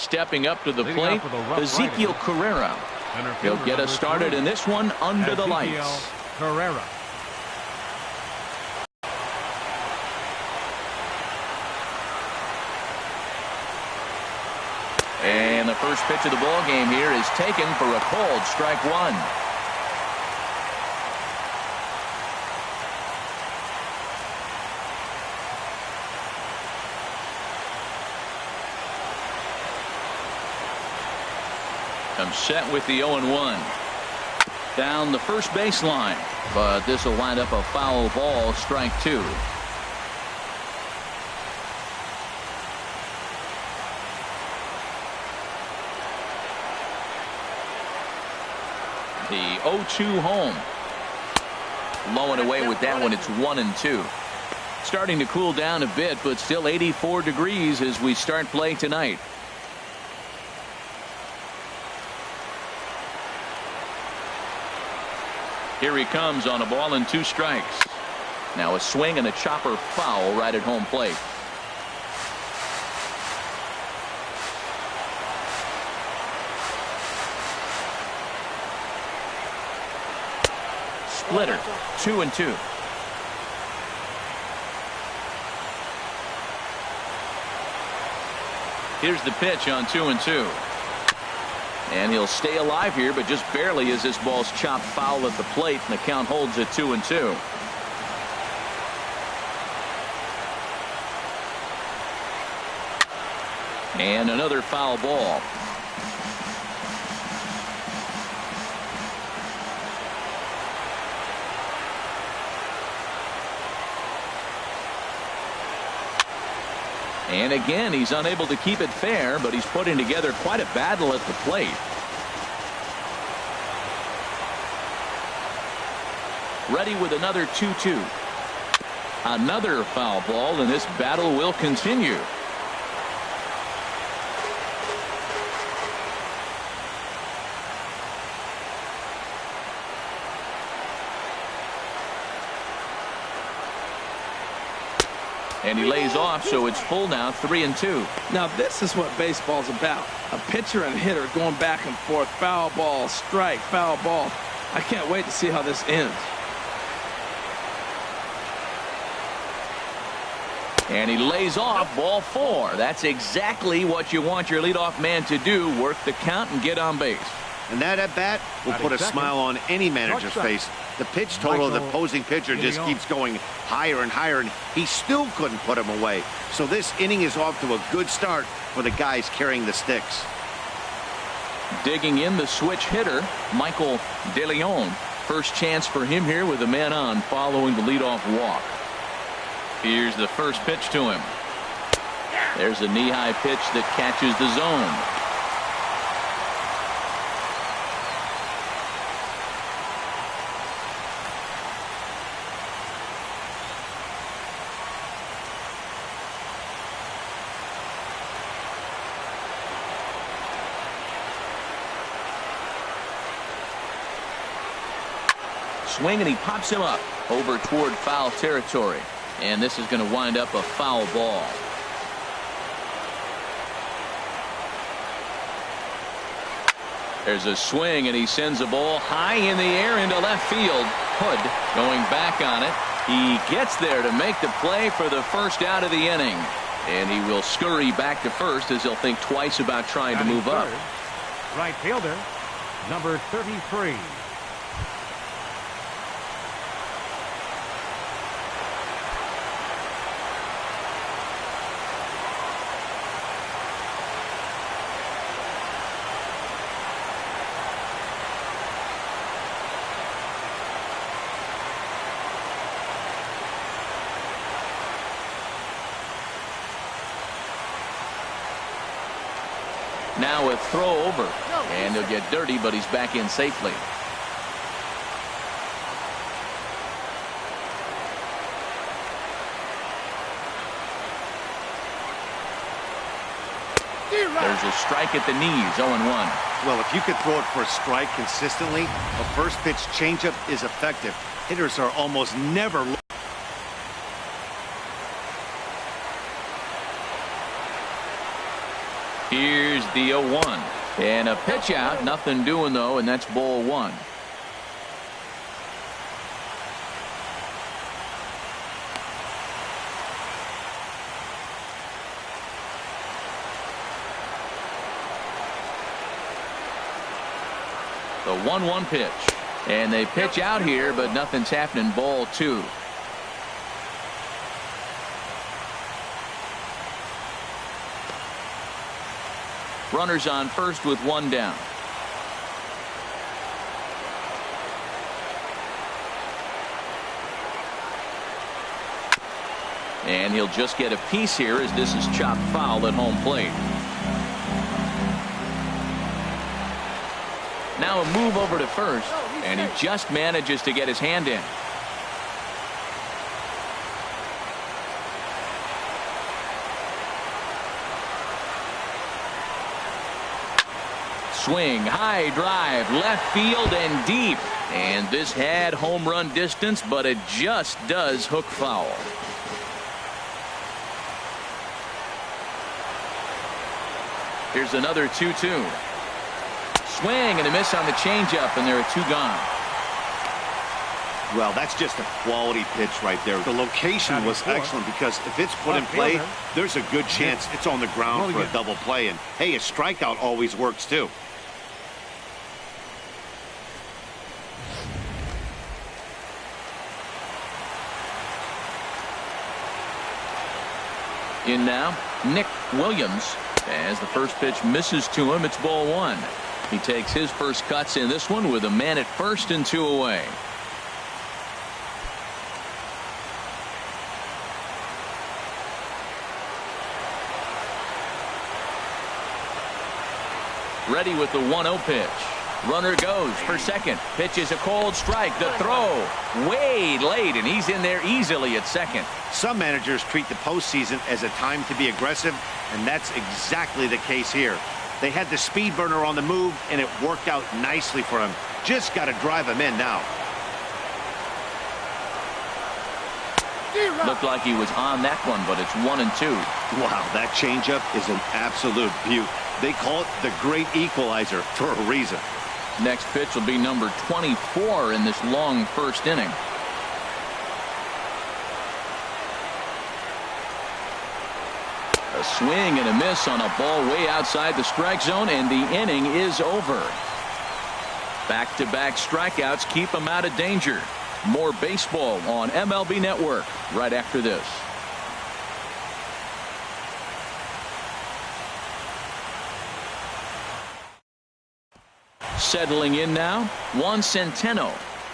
Stepping up to the plate, Ezekiel Carrera. He'll get us started in this one under the lights. Carrera. And the first pitch of the ball game here is taken for a called strike one. I'm set with the 0-1. Down the first baseline, but this will wind up a foul ball, strike two. The 0-2 home. Low and away with that one. It's 1-2. Starting to cool down a bit, but still 84 degrees as we start play tonight. Here he comes on a ball and 2 strikes. Now a swing and a chopper foul right at home plate. Splitter, 2-2. Here's the pitch on 2-2. And he'll stay alive here, but just barely as this ball's chopped foul at the plate, and the count holds at 2-2. And another foul ball. And again, he's unable to keep it fair, but he's putting together quite a battle at the plate. Ready with another 2-2. Another foul ball, and this battle will continue. And he lays off, so it's full now, 3-2. Now this is what baseball's about. A pitcher and hitter going back and forth. Foul ball, strike, foul ball. I can't wait to see how this ends. And he lays off, ball 4. That's exactly what you want your leadoff man to do, work the count and get on base. And that at bat will put a smile on any manager's face. The pitch total of the opposing pitcher just keeps going higher and higher, and he still couldn't put him away. So this inning is off to a good start for the guys carrying the sticks. Digging in the switch hitter, Michael DeLeon. First chance for him here with a man on following the leadoff walk. Here's the first pitch to him. There's a knee-high pitch that catches the zone. Swing, and he pops him up over toward foul territory. And this is going to wind up a foul ball. There's a swing, and he sends a ball high in the air into left field. Hood going back on it. He gets there to make the play for the first out of the inning. And he will scurry back to first as he'll think twice about trying to move up. Right fielder, number 33. Now a throw over, and he'll get dirty, but he's back in safely. There's a strike at the knees, 0-1. Well, if you could throw it for a strike consistently, a first pitch changeup is effective. Hitters are almost never. Here's the 0-1. And a pitch out. Nothing doing, though, and that's ball one. The 1-1 pitch. And they pitch out here, but nothing's happening. Ball two. Runners on first with one down. And he'll just get a piece here as this is chopped foul at home plate. Now a move over to first, and he just manages to get his hand in. Swing, high drive, left field and deep. And this had home run distance, but it just does hook foul. Here's another 2-2. Swing and a miss on the changeup, and there are two gone. Well, that's just a quality pitch right there. The location was excellent because if it's put in play, there's a good chance it's on the ground for a double play. And, hey, a strikeout always works, too. In now, Nick Williams. As the first pitch misses to him, it's ball one. He takes his first cuts in this one with a man at first and two away. Ready with the 1-0 pitch. Runner goes for second. Pitch is a cold strike. The throw way late, and he's in there easily at second. Some managers treat the postseason as a time to be aggressive, and that's exactly the case here. They had the speed burner on the move, and it worked out nicely for him. Just got to drive him in now. Looked like he was on that one, but it's 1-2. Wow, that changeup is an absolute beaut. They call it the great equalizer for a reason. Next pitch will be number 24 in this long first inning. A swing and a miss on a ball way outside the strike zone, and the inning is over. Back-to-back strikeouts keep him out of danger. More baseball on MLB Network right after this. Settling in now, Juan Centeno.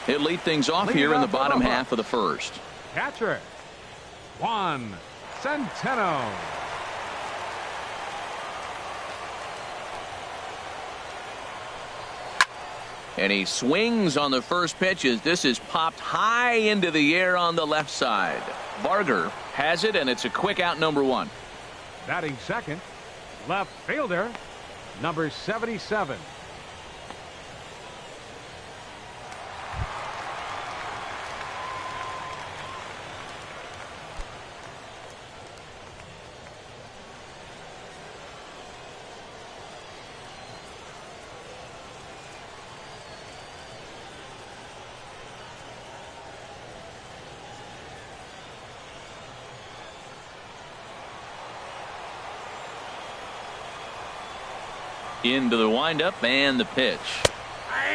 He'll lead things off here in the bottom half of the first. Catcher, Juan Centeno. And he swings on the first pitch as this is popped high into the air on the left side. Barger has it, and it's a quick out, number one. Batting second, left fielder, number 77. Into the windup and the pitch.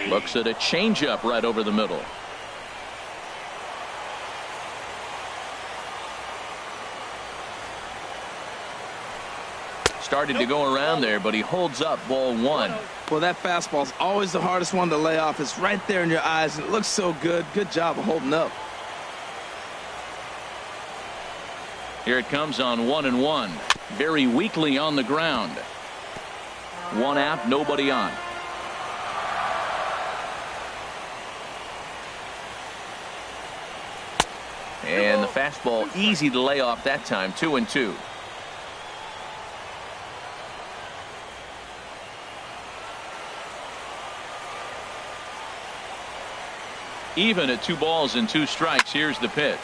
Looks at a changeup right over the middle. Started to go around there, but he holds up ball one. Well, that fastball's always the hardest one to lay off. It's right there in your eyes, and it looks so good. Good job of holding up. Here it comes on 1-1. Very weakly on the ground. One out, nobody on. And the fastball easy to lay off that time. 2-2. Even at 2 balls and 2 strikes. Here's the pitch.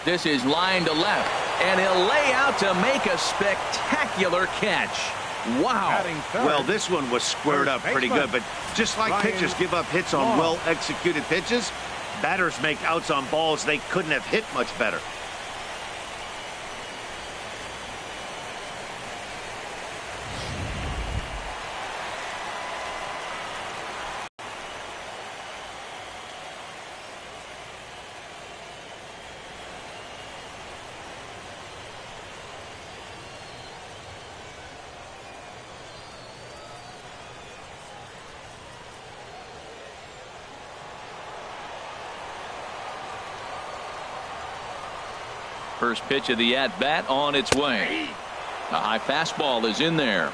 This is line to left, and he'll lay out to make a spectacular catch. Wow. Well, this one was squared up pretty good, but just like pitchers give up hits on well-executed pitches, batters make outs on balls they couldn't have hit much better. First pitch of the at-bat on its way. A high fastball is in there.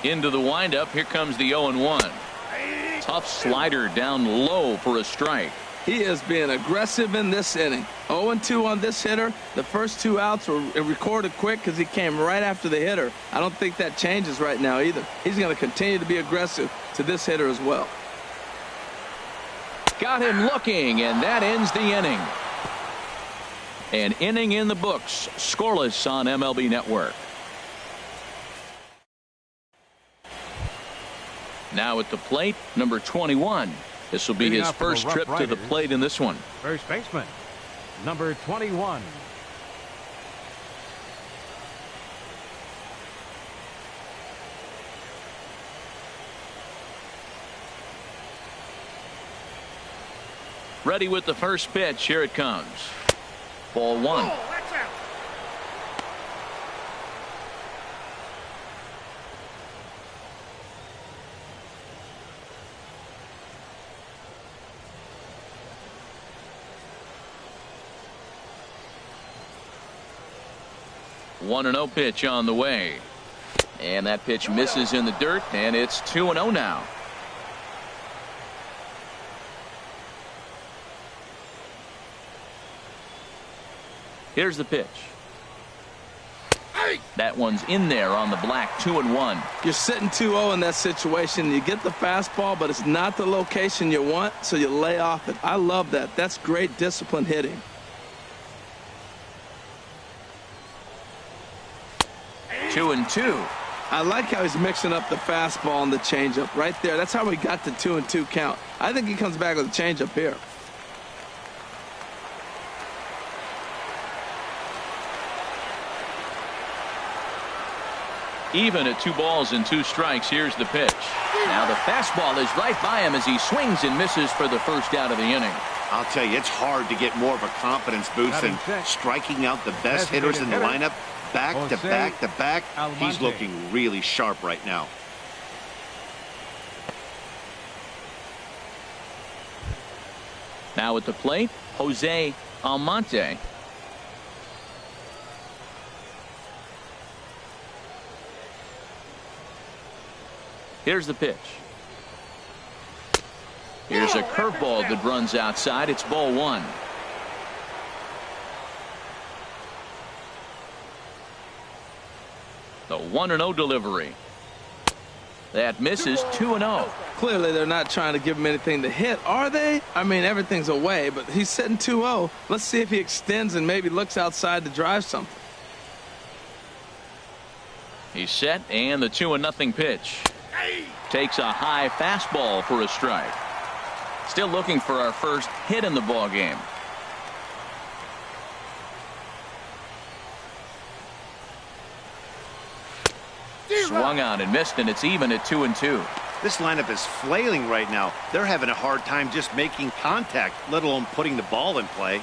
Into the windup. Here comes the 0-1. Tough slider down low for a strike. He is being aggressive in this inning. 0-2 on this hitter. The first 2 outs were recorded quick because he came right after the hitter. I don't think that changes right now either. He's going to continue to be aggressive to this hitter as well. Got him looking, and that ends the inning. An inning in the books. Scoreless on MLB Network. Now at the plate, number 21. This will be his first trip to the plate in this one. First baseman, number 21. Ready with the first pitch. Here it comes. Ball 1. 1-0 pitch on the way. And that pitch misses in the dirt, and it's 2-0 now. Here's the pitch. That one's in there on the black. 2-1. You're sitting 2-0 in that situation. You get the fastball, but it's not the location you want, so you lay off it. I love that. That's great disciplined hitting. 2-2. I like how he's mixing up the fastball and the changeup right there. That's how we got the 2-2 count. I think he comes back with a changeup here. Even at 2 balls and 2 strikes. Here's the pitch. Now the fastball is right by him as he swings and misses for the first out of the inning. I'll tell you, it's hard to get more of a confidence boost than striking out the best hitters in the lineup. Back to back to back. He's looking really sharp right now. Now at the plate, Jose Almonte. Here's the pitch. Here's a curveball that runs outside. It's ball 1. The 1-0 delivery. That misses. 2-0. Clearly they're not trying to give him anything to hit, are they? I mean, everything's away, but he's sitting 2-0. Let's see if he extends and maybe looks outside to drive something. He's set, and the 2-0 pitch. Takes a high fastball for a strike. Still looking for our first hit in the ball game. Swung on and missed, and it's even at 2-2. This lineup is flailing right now. They're having a hard time just making contact, let alone putting the ball in play.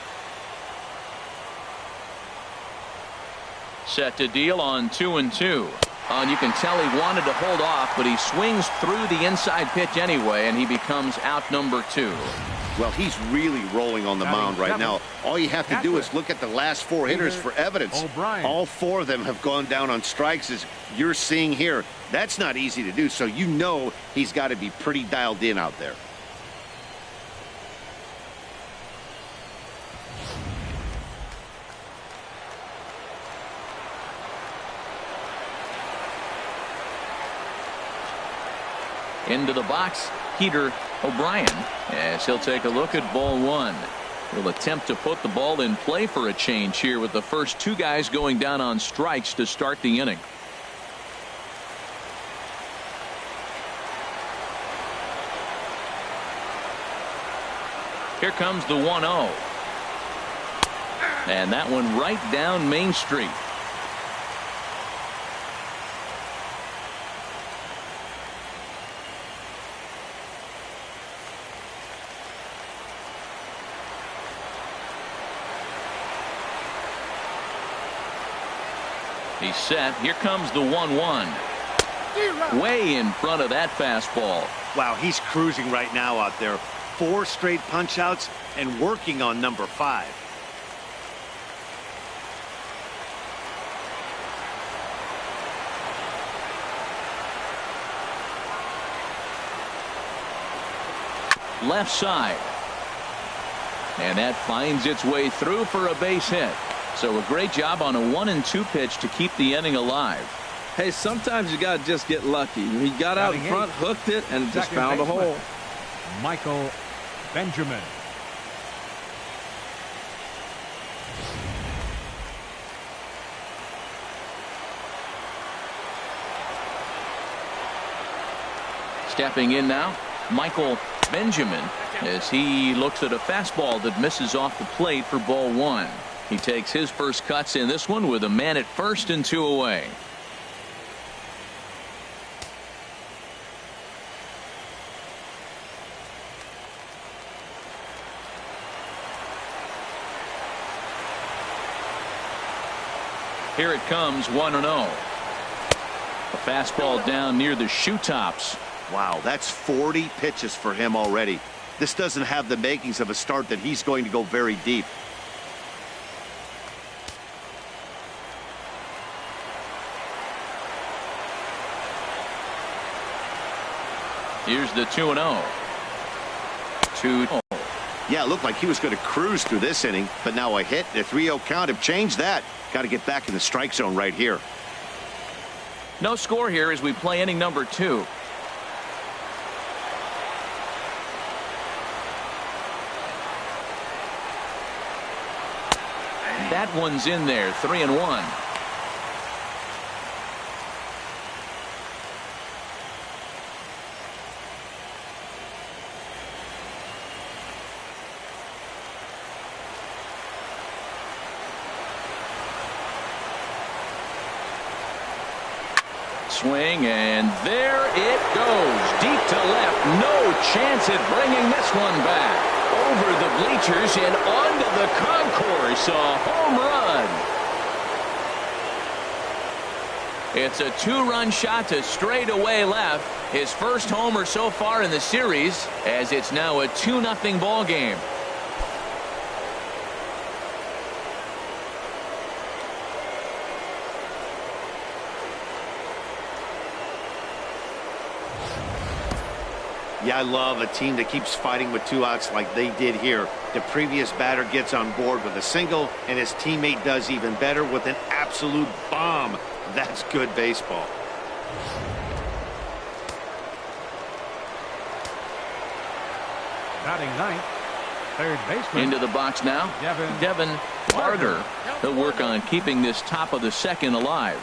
Set to deal on 2-2. And you can tell he wanted to hold off, but he swings through the inside pitch anyway, and he becomes out number 2. Well, he's really rolling on the mound right now. All you have to do is look at the last 4 hitters for evidence. All 4 of them have gone down on strikes, as you're seeing here. That's not easy to do, so you know he's got to be pretty dialed in out there. Into the box, Peter O'Brien, as he'll take a look at ball one. He'll attempt to put the ball in play for a change here with the first two guys going down on strikes to start the inning. Here comes the 1-0. And that one right down Main Street. He's set. Here comes the 1-1. Way in front of that fastball. Wow, he's cruising right now out there. 4 straight punch outs and working on number 5. Left side. And that finds its way through for a base hit. So a great job on a 1-2 pitch to keep the inning alive. Hey, sometimes you got to just get lucky. He got out in front, hooked it, and just found a hole. Michael Benjamin. Stepping in now, Michael Benjamin, as he looks at a fastball that misses off the plate for ball one. He takes his first cuts in this one with a man at first and 2 away. Here it comes, 1-0. A fastball down near the shoe tops. Wow, that's 40 pitches for him already. This doesn't have the makings of a start that he's going to go very deep. Here's the 2-0. 2-0. Yeah, it looked like he was going to cruise through this inning, but now a hit, a 3-0 count have changed that. Got to get back in the strike zone right here. No score here as we play inning number 2. That one's in there, 3-1. Swing, and there it goes. Deep to left. No chance at bringing this one back. Over the bleachers and onto the concourse. A home run. It's a 2-run shot to straightaway left. His first homer so far in the series, as it's now a 2-0 ball game. Yeah, I love a team that keeps fighting with 2 outs like they did here. The previous batter gets on board with a single, and his teammate does even better with an absolute bomb. That's good baseball. Batting ninth, third baseman. Into the box now, Devin Barger. He'll work on keeping this top of the second alive.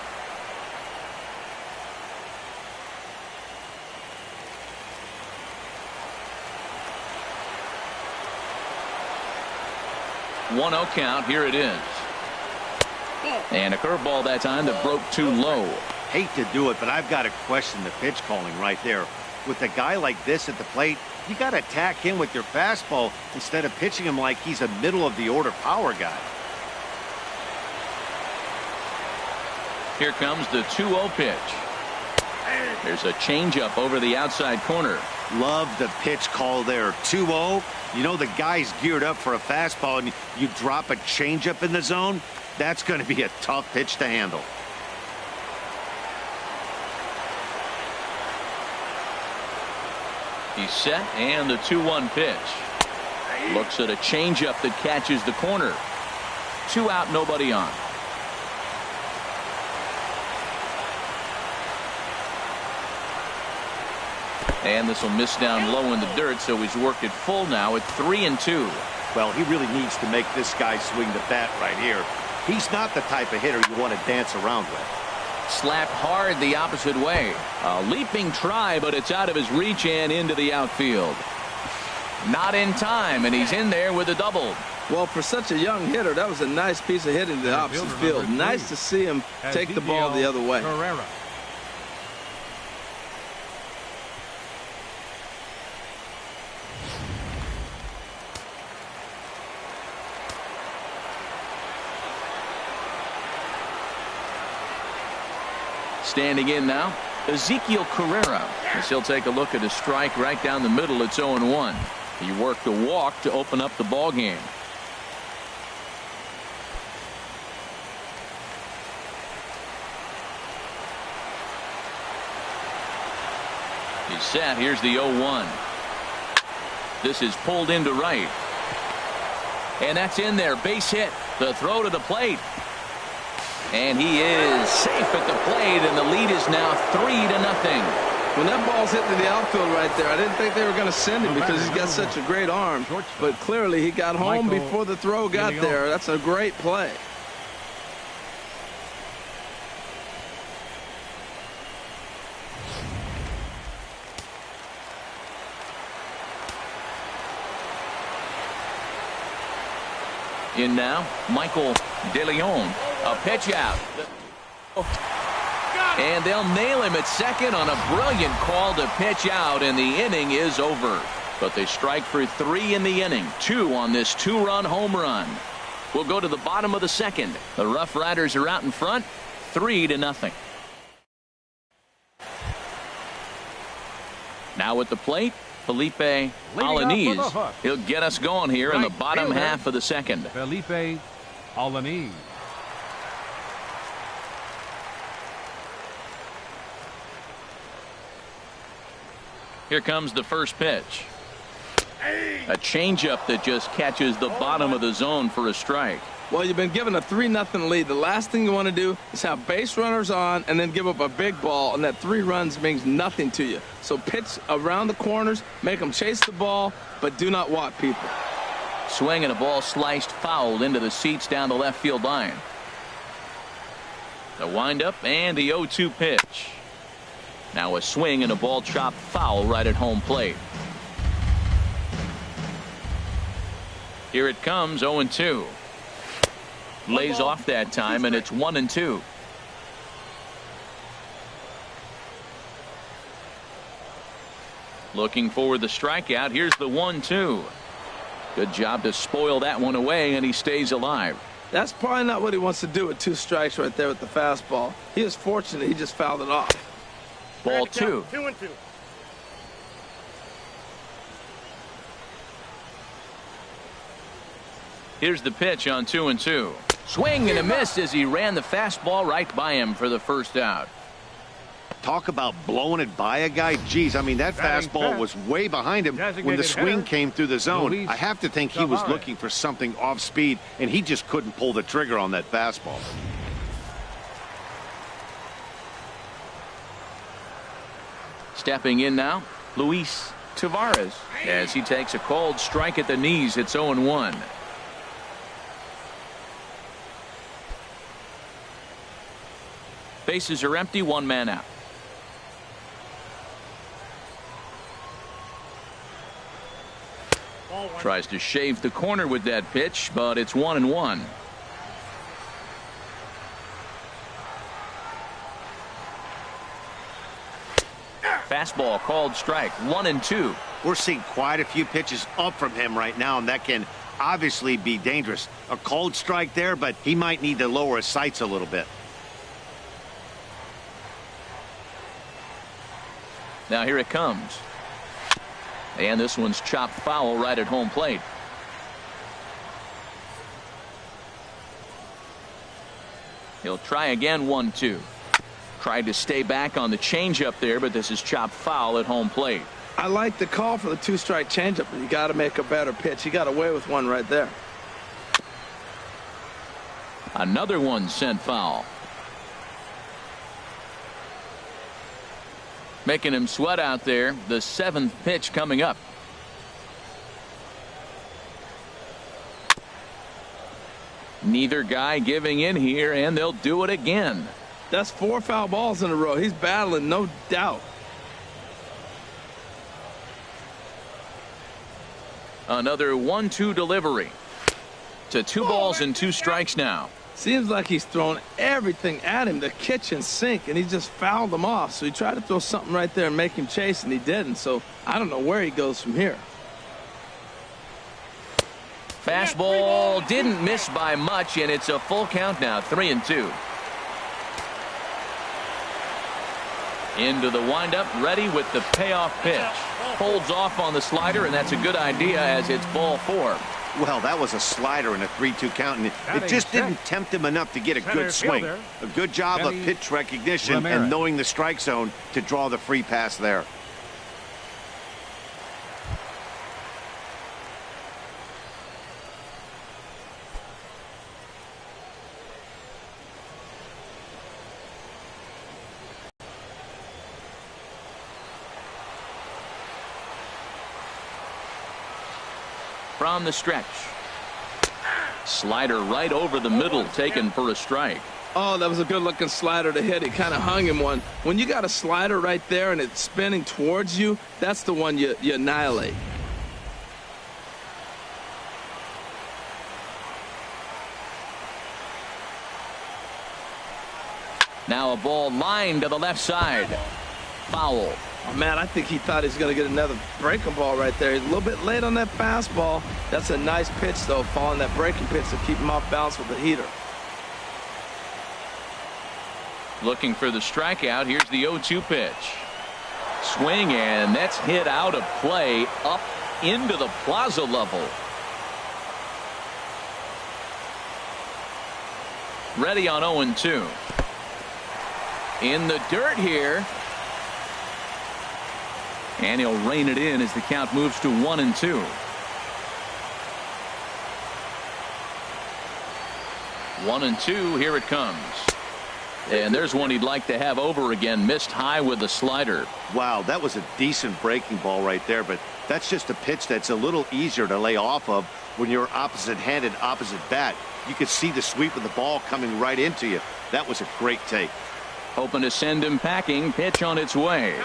One 0 count. Here it is. And a curveball that time that broke too low. Hate to do it, but I've got to question the pitch calling right there. With a guy like this at the plate, you got to attack him with your fastball instead of pitching him like he's a middle-of-the-order power guy. Here comes the 2-0 pitch. There's a changeup over the outside corner. Love the pitch call there. 2-0. You know the guy's geared up for a fastball, and you drop a changeup in the zone. That's going to be a tough pitch to handle. He's set, and the 2-1 pitch. Looks at a changeup that catches the corner. 2 out, nobody on. And this will miss down low in the dirt, so he's worked it full now at 3-2. Well, he really needs to make this guy swing the bat right here. He's not the type of hitter you want to dance around with. Slapped hard the opposite way. A leaping try, but it's out of his reach and into the outfield. Not in time, and he's in there with a double. Well, for such a young hitter, that was a nice piece of hitting to the opposite field. Nice to see him take the ball the other way. Carrera. Standing in now, Ezekiel Carrera. As he'll take a look at a strike right down the middle. It's 0-1. He worked a walk to open up the ball game. He's set. Here's the 0-1. This is pulled into right. And that's in there. Base hit. The throw to the plate. And he is safe at the plate, and the lead is now 3-0. When that ball's hit to the outfield right there, I didn't think they were going to send him because he's got such a great arm. But clearly he got home before the throw got there. That's a great play. In now, Michael DeLeon. A pitch out. And they'll nail him at second on a brilliant call to pitch out, and the inning is over. But they strike for 3 in the inning. 2 on this 2-run home run. We'll go to the bottom of the second. The Roughriders are out in front, 3-0. Now at the plate, Felipe Alaniz. He'll get us going here in the bottom half of the second. Felipe Alaniz. Here comes the first pitch. A changeup that just catches the bottom of the zone for a strike. Well, you've been given a 3-0 lead. The last thing you want to do is have base runners on and then give up a big ball, and that 3 runs means nothing to you. So pitch around the corners, make them chase the ball, but do not walk people. Swing and a ball sliced foul into the seats down the left field line. The windup and the 0-2 pitch. Now a swing and a ball chopped foul right at home plate. Here it comes, 0-2. Lays off that time, and it's 1-2. Looking for the strikeout. Here's the 1-2. Good job to spoil that one away, and he stays alive. That's probably not what he wants to do with 2 strikes right there with the fastball. He is fortunate he just fouled it off. Ball 2. 2-2. Here's the pitch on 2-2. Swing and a miss as he ran the fastball right by him for the first out. Talk about blowing it by a guy. Geez, I mean, that fastball was way behind him when the swing came through the zone. I have to think he was looking for something off speed, and he just couldn't pull the trigger on that fastball. Stepping in now, Luis Tavares, as he takes a cold strike at the knees. It's 0-1. Bases are empty, 1 man out. Tries to shave the corner with that pitch, but it's 1-1. Fastball called strike, 1-2. We're seeing quite a few pitches up from him right now, and that can obviously be dangerous. A cold strike there, but he might need to lower his sights a little bit. Now here it comes. And this one's chopped foul right at home plate. He'll try again, 1-2. Tried to stay back on the changeup there, but this is chopped foul at home plate. I like the call for the 2-strike changeup, but you got to make a better pitch. He got away with one right there. Another one sent foul. Making him sweat out there. The 7th pitch coming up. Neither guy giving in here, and they'll do it again. That's 4 foul balls in a row. He's battling, no doubt. Another 1-2 delivery. To 2 balls and 2 strikes now. Seems like he's thrown everything at him, the kitchen sink, and he just fouled them off. So he tried to throw something right there and make him chase, and he didn't. So I don't know where he goes from here. Fastball didn't miss by much, and it's a full count now, 3-2. Into the windup, ready with the payoff pitch. Holds off on the slider, and that's a good idea as it's ball 4. Well, that was a slider in a 3-2 count, and it just didn't tempt him enough to get a good swing. A good job of pitch recognition and knowing the strike zone to draw the free pass there. From the stretch. Slider right over the middle, taken for a strike. Oh, that was a good-looking slider to hit. He kind of hung him one. When you got a slider right there and it's spinning towards you, that's the one you annihilate. Now a ball lined to the left side. Foul. Oh, man, I think he thought he was going to get another breaking ball right there. He's a little bit late on that fastball. That's a nice pitch, though, following that breaking pitch to keep him off balance with the heater. Looking for the strikeout. Here's the 0-2 pitch. Swing, and that's hit out of play up into the plaza level. Ready on 0-2. In the dirt here. And he'll rein it in as the count moves to 1-2. 1-2, here it comes. And there's one he'd like to have over again. Missed high with the slider. Wow, that was a decent breaking ball right there, but that's just a pitch that's a little easier to lay off of when you're opposite-handed, opposite bat. You could see the sweep of the ball coming right into you. That was a great take. Hoping to send him packing. Pitch on its way.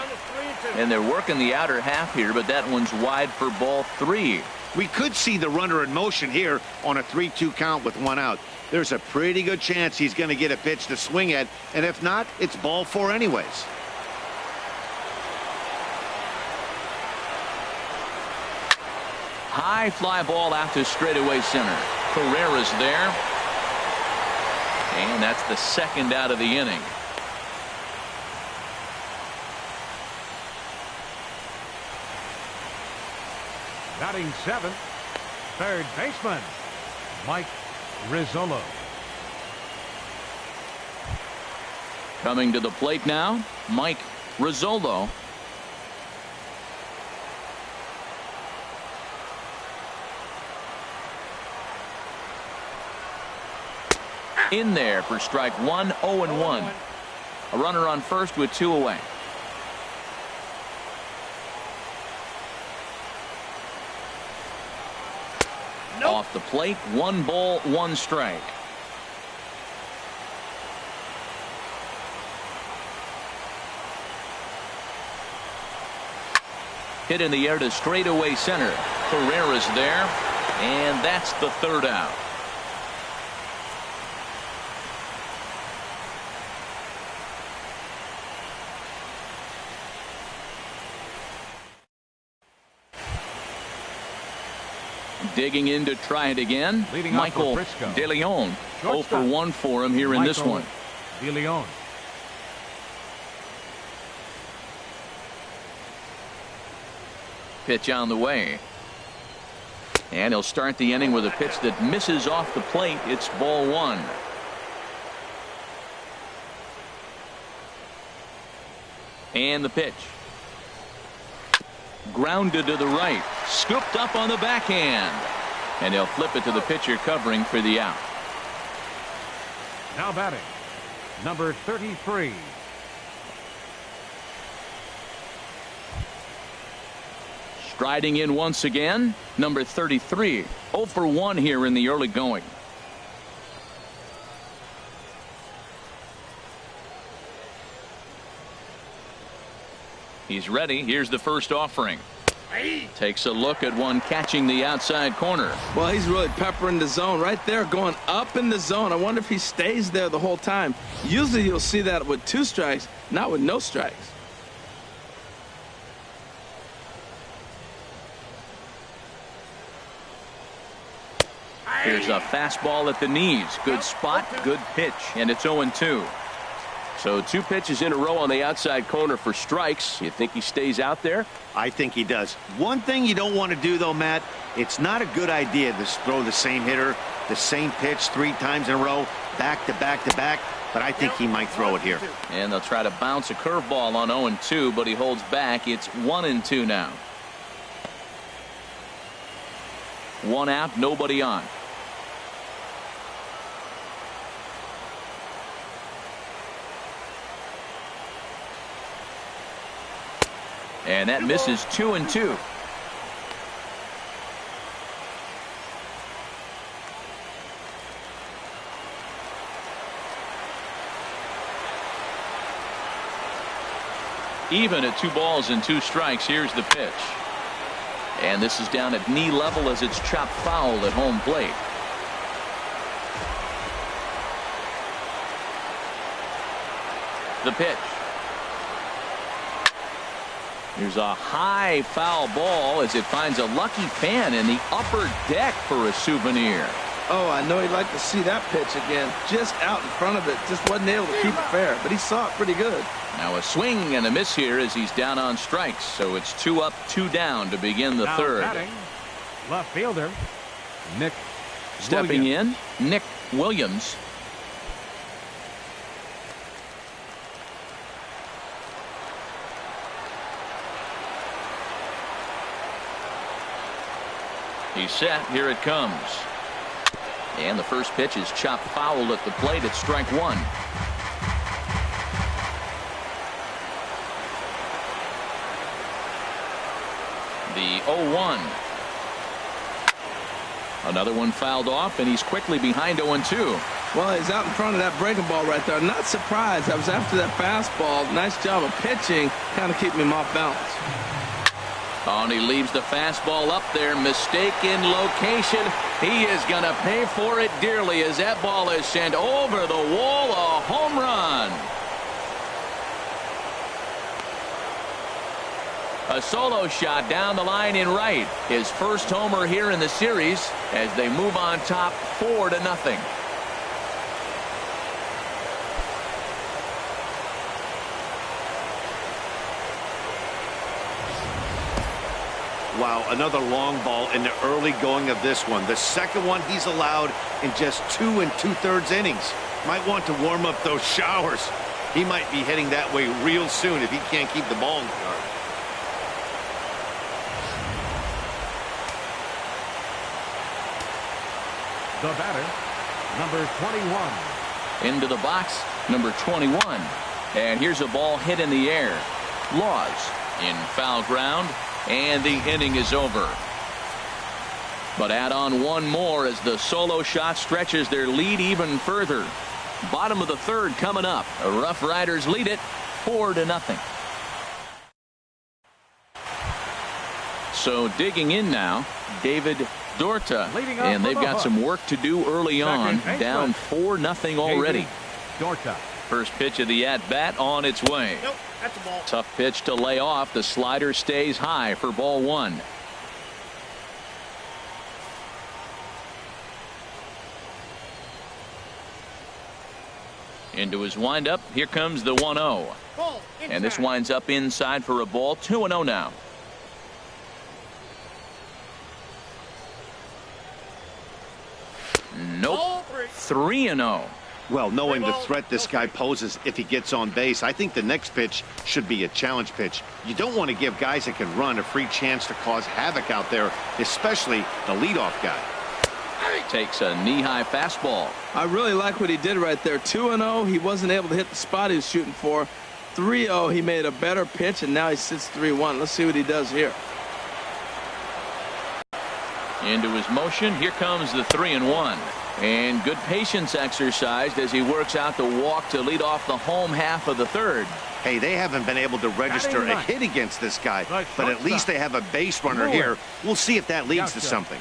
And they're working the outer half here, but that one's wide for ball 3. We could see the runner in motion here on a 3-2 count with 1 out. There's a pretty good chance he's going to get a pitch to swing at, and if not, it's ball 4 anyways. High fly ball out to straightaway center. Carrera's there. And that's the 2nd out of the inning. Batting 7th, third baseman, Mike Rizzolo. Coming to the plate now, Mike Rizzolo. In there for strike 1, 0-1. A runner on first with 2 away. Off the plate, 1 ball, 1 strike. Hit in the air to straightaway center. Carrera's there, and that's the 3rd out. Digging in to try it again. Leading Michael off for De Leon. 0 for 1 for him here in this one. De Leon. Pitch on the way. And he'll start the inning with a pitch that misses off the plate. It's ball 1. And the pitch. Grounded to the right. Scooped up on the backhand. And he'll flip it to the pitcher covering for the out. Now batting, number 33. Striding in once again, number 33. 0 for 1 here in the early going. He's ready. Here's the first offering. Takes a look at one catching the outside corner. Well, he's really peppering the zone right there, going up in the zone. I wonder if he stays there the whole time. Usually you'll see that with 2 strikes, not with no strikes. Here's a fastball at the knees. Good spot, good pitch, and it's 0-2. So 2 pitches in a row on the outside corner for strikes. You think he stays out there? I think he does. One thing you don't want to do, though, Matt, it's not a good idea to throw the same hitter, the same pitch 3 times in a row, back to back to back, but I think he might throw it here. And they'll try to bounce a curveball on 0-2, but he holds back. It's 1-2 now. 1 out, nobody on. And that misses 2-2. Even at 2 balls and 2 strikes. Here's the pitch. And this is down at knee level as it's chopped foul at home plate. The pitch. Here's a high foul ball as it finds a lucky fan in the upper deck for a souvenir. Oh, I know he'd like to see that pitch again. Just out in front of it. Just wasn't able to keep it fair, but he saw it pretty good. Now a swing and a miss here as he's down on strikes. So it's 2 up, 2 down to begin the Now third. batting, left fielder, Nick Stepping Williams. in, Nick Williams. He's set. Here it comes. And the first pitch is chopped foul at the plate at strike 1. The 0-1. Another one fouled off, and he's quickly behind 0-2. Well, he's out in front of that breaking ball right there. Not surprised. I was after that fastball. Nice job of pitching, kind of keeping him off balance. Oh, and he leaves the fastball up there. Mistaken location. He is going to pay for it dearly as that ball is sent over the wall. A home run. A solo shot down the line in right. His first homer here in the series as they move on top 4-0. Wow, another long ball in the early going of this one. The second one he's allowed in just 2 2/3 innings. Might want to warm up those showers. He might be heading that way real soon if he can't keep the ball in the yard. The batter, number 21. Into the box, number 21. And here's a ball hit in the air. Laws in foul ground. And the inning is over. But add on one more as the solo shot stretches their lead even further. Bottom of the third coming up. The Roughriders lead it 4-0. So digging in now, David Dorta. And they've got some work to do early on. Down 4-0 already. Dorta. First pitch of the at-bat on its way. Nope, that's a ball. Tough pitch to lay off. The slider stays high for ball 1. Into his windup. Here comes the 1-0. Ball, And this winds up inside for a ball. 2-0 now. Nope. Ball 3-0. Well, knowing the threat this guy poses if he gets on base, I think the next pitch should be a challenge pitch. You don't want to give guys that can run a free chance to cause havoc out there, especially the leadoff guy. Takes a knee-high fastball. I really like what he did right there. 2-0, he wasn't able to hit the spot he was shooting for. 3-0, he made a better pitch, and now he sits 3-1. Let's see what he does here. Into his motion. Here comes the 3-1. And good patience exercised as he works out the walk to lead off the home half of the third. Hey, they haven't been able to register a hit against this guy, but at least they have a base runner here. We'll see if that leads to something.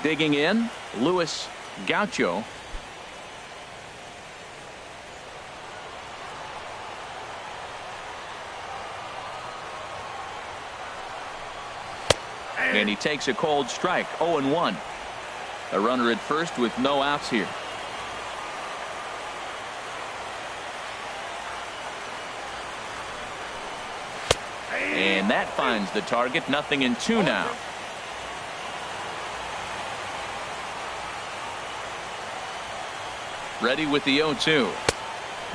Digging in, Luis Gaucho. And he takes a cold strike. 0-1. A runner at first with no outs here. And that finds the target. 0-2 now. Ready with the 0-2.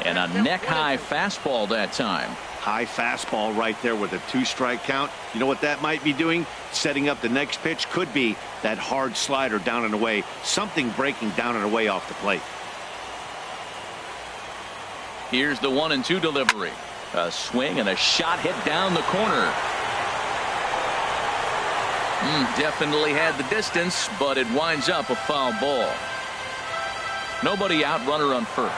And a neck-high fastball that time. High fastball right there with a 2-strike count. You know what that might be doing? Setting up the next pitch. Could be that hard slider down and away. Something breaking down and away off the plate. Here's the 1-2 delivery. A swing and a shot hit down the corner. Definitely had the distance, but it winds up a foul ball. Nobody out, runner on first.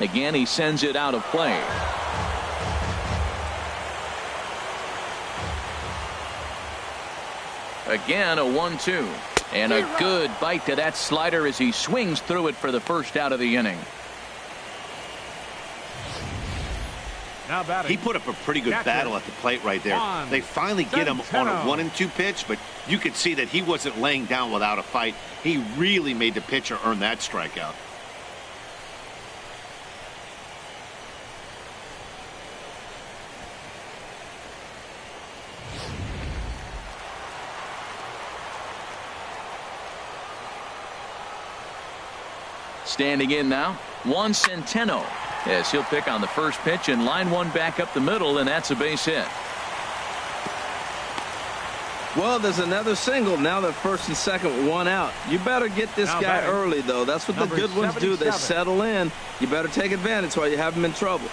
Again, he sends it out of play. Again, a 1-2. And a good bite to that slider as he swings through it for the first out of the inning. He put up a pretty good battle at the plate right there. They finally get him on a 1-2 pitch, but you could see that he wasn't laying down without a fight. He really made the pitcher earn that strikeout. Standing in now, Juan Centeno. Yes, he'll pick on the first pitch and line one back up the middle, and that's a base hit. Well, there's another single. Now that first and second, one out. You better get this guy early, though. That's what the good ones do. They settle in. You better take advantage while you have him in trouble.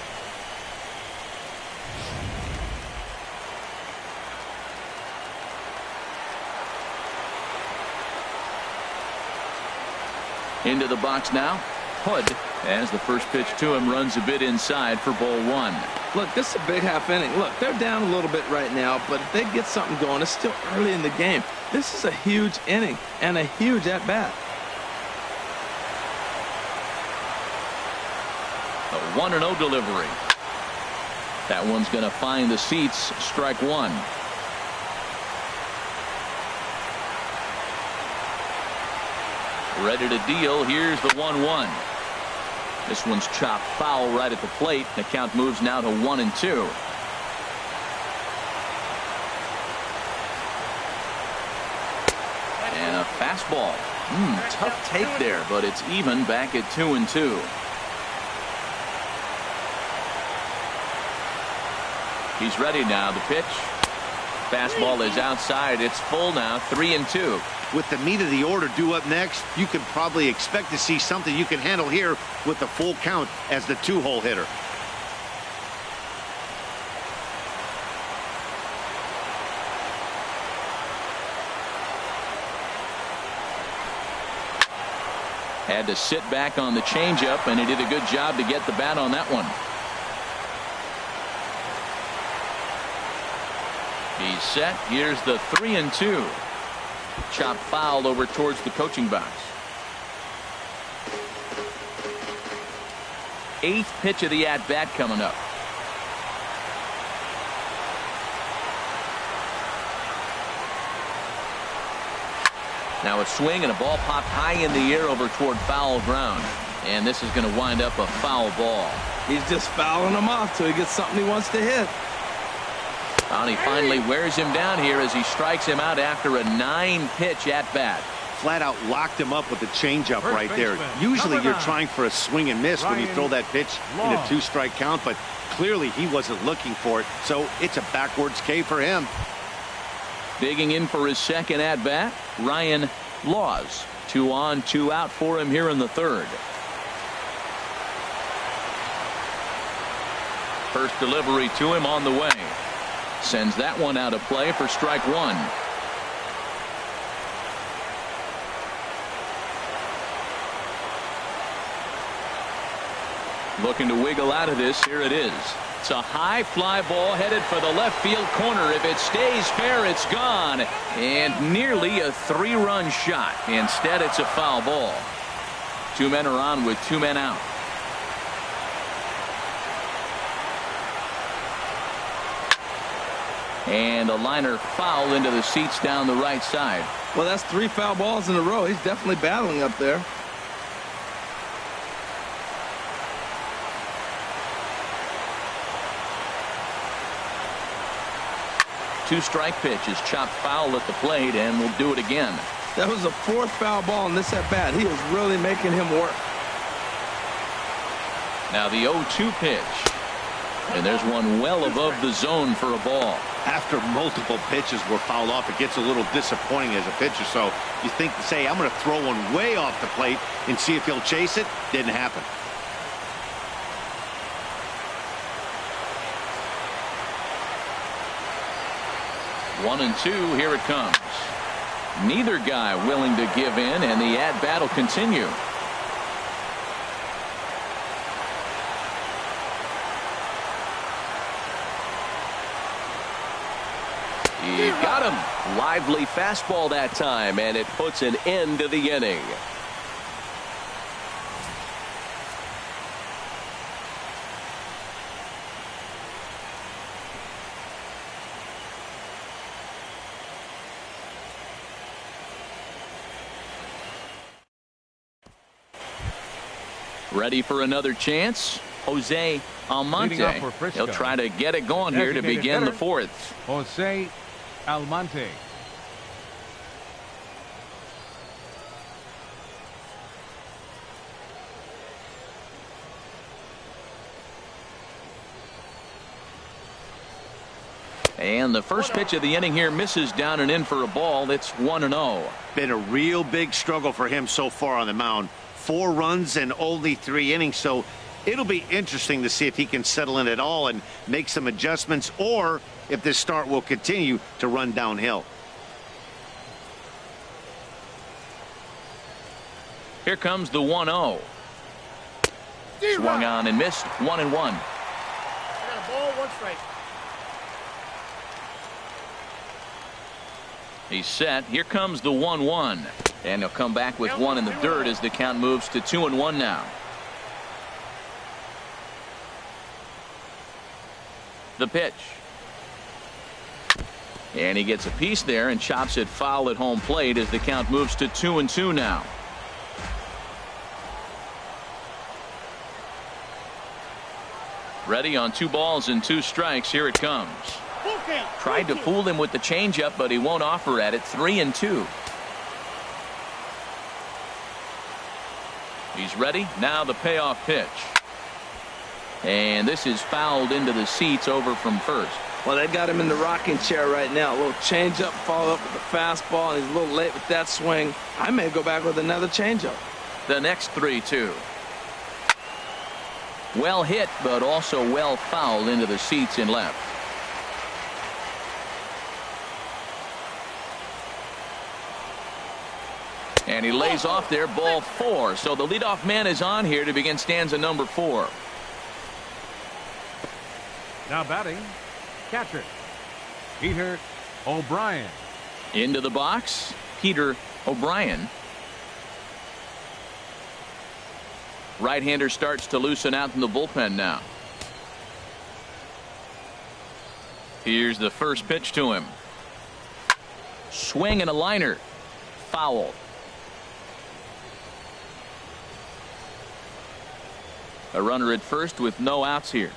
Into the box now. Hood, as the first pitch to him, runs a bit inside for ball one. Look, this is a big half inning. Look, they're down a little bit right now, but if they get something going, it's still early in the game. This is a huge inning and a huge at-bat. A 1-0 delivery. That one's going to find the seats. Strike one. Ready to deal. Here's the 1-1. This one's chopped foul right at the plate. The count moves now to 1-2. And a fastball. Tough take there, but it's even back at 2-2. He's ready now. The pitch. Fastball is outside. It's full now. 3-2. With the meat of the order due up next, you can probably expect to see something you can handle here with the full count as the two-hole hitter. Had to sit back on the changeup, and he did a good job to get the bat on that one. He's set. Here's the 3-2. Chop foul over towards the coaching box. 8th pitch of the at-bat coming up. Now a swing and a ball popped high in the air over toward foul ground. And this is going to wind up a foul ball. He's just fouling him off till he gets something he wants to hit. And he finally wears him down here as he strikes him out after a 9-pitch at-bat. Flat out locked him up with the changeup right there. Usually you're trying for a swing and miss when you throw that pitch in a 2-strike count, but clearly he wasn't looking for it, so it's a backwards K for him. Digging in for his second at-bat, Ryan Laws. 2 on, 2 out for him here in the third. First delivery to him on the way. Sends that one out of play for strike one. Looking to wiggle out of this. Here it is. It's a high fly ball headed for the left field corner. If it stays fair, it's gone. And nearly a 3-run shot. Instead, it's a foul ball. 2 men are on with 2 men out. And a liner foul into the seats down the right side. Well, that's 3 foul balls in a row. He's definitely battling up there. Two-strike pitch is chopped foul at the plate, and will do it again. That was the 4th foul ball in this at-bat. He was really making him work. Now the 0-2 pitch. And there's one well above the zone for a ball. After multiple pitches were fouled off, it gets a little disappointing as a pitcher. So you think, say, I'm going to throw one way off the plate and see if he'll chase it. Didn't happen. One and two. Here it comes. Neither guy willing to give in, and the at-bat will continue. He got him. Lively fastball that time, and it puts an end to the inning. Ready for another chance? Jose Almonte. He'll try to get it going here to begin the 4th. Jose Almonte. And the first pitch of the inning here misses down and in for a ball. It's 1-0. Been a real big struggle for him so far on the mound. 4 runs and only 3 innings, so it'll be interesting to see if he can settle in at all and make some adjustments, or if this start will continue to run downhill. Here comes the 1-0. Swung on and missed. 1-1. Got a ball, 1 strike. He's set. Here comes the 1-1. And he'll come back with 1 in the dirt as the count moves to 2-1 now. The pitch. And he gets a piece there and chops it foul at home plate as the count moves to 2-2 now. Ready on 2 balls and 2 strikes. Here it comes. Tried to fool him with the changeup, but he won't offer at it. 3-2. He's ready. Now the payoff pitch. And this is fouled into the seats over from first. Well, they got him in the rocking chair right now. A little changeup, followed up with the fastball, and he's a little late with that swing. I may go back with another changeup. The next 3-2. Well hit, but also well fouled into the seats in left. And he lays off there, ball 4. So the leadoff man is on here to begin stanza number 4. Now batting, catcher, Peter O'Brien. Into the box, Peter O'Brien. Right-hander starts to loosen out in the bullpen now. Here's the first pitch to him. Swing and a liner. Foul. A runner at first with no outs here.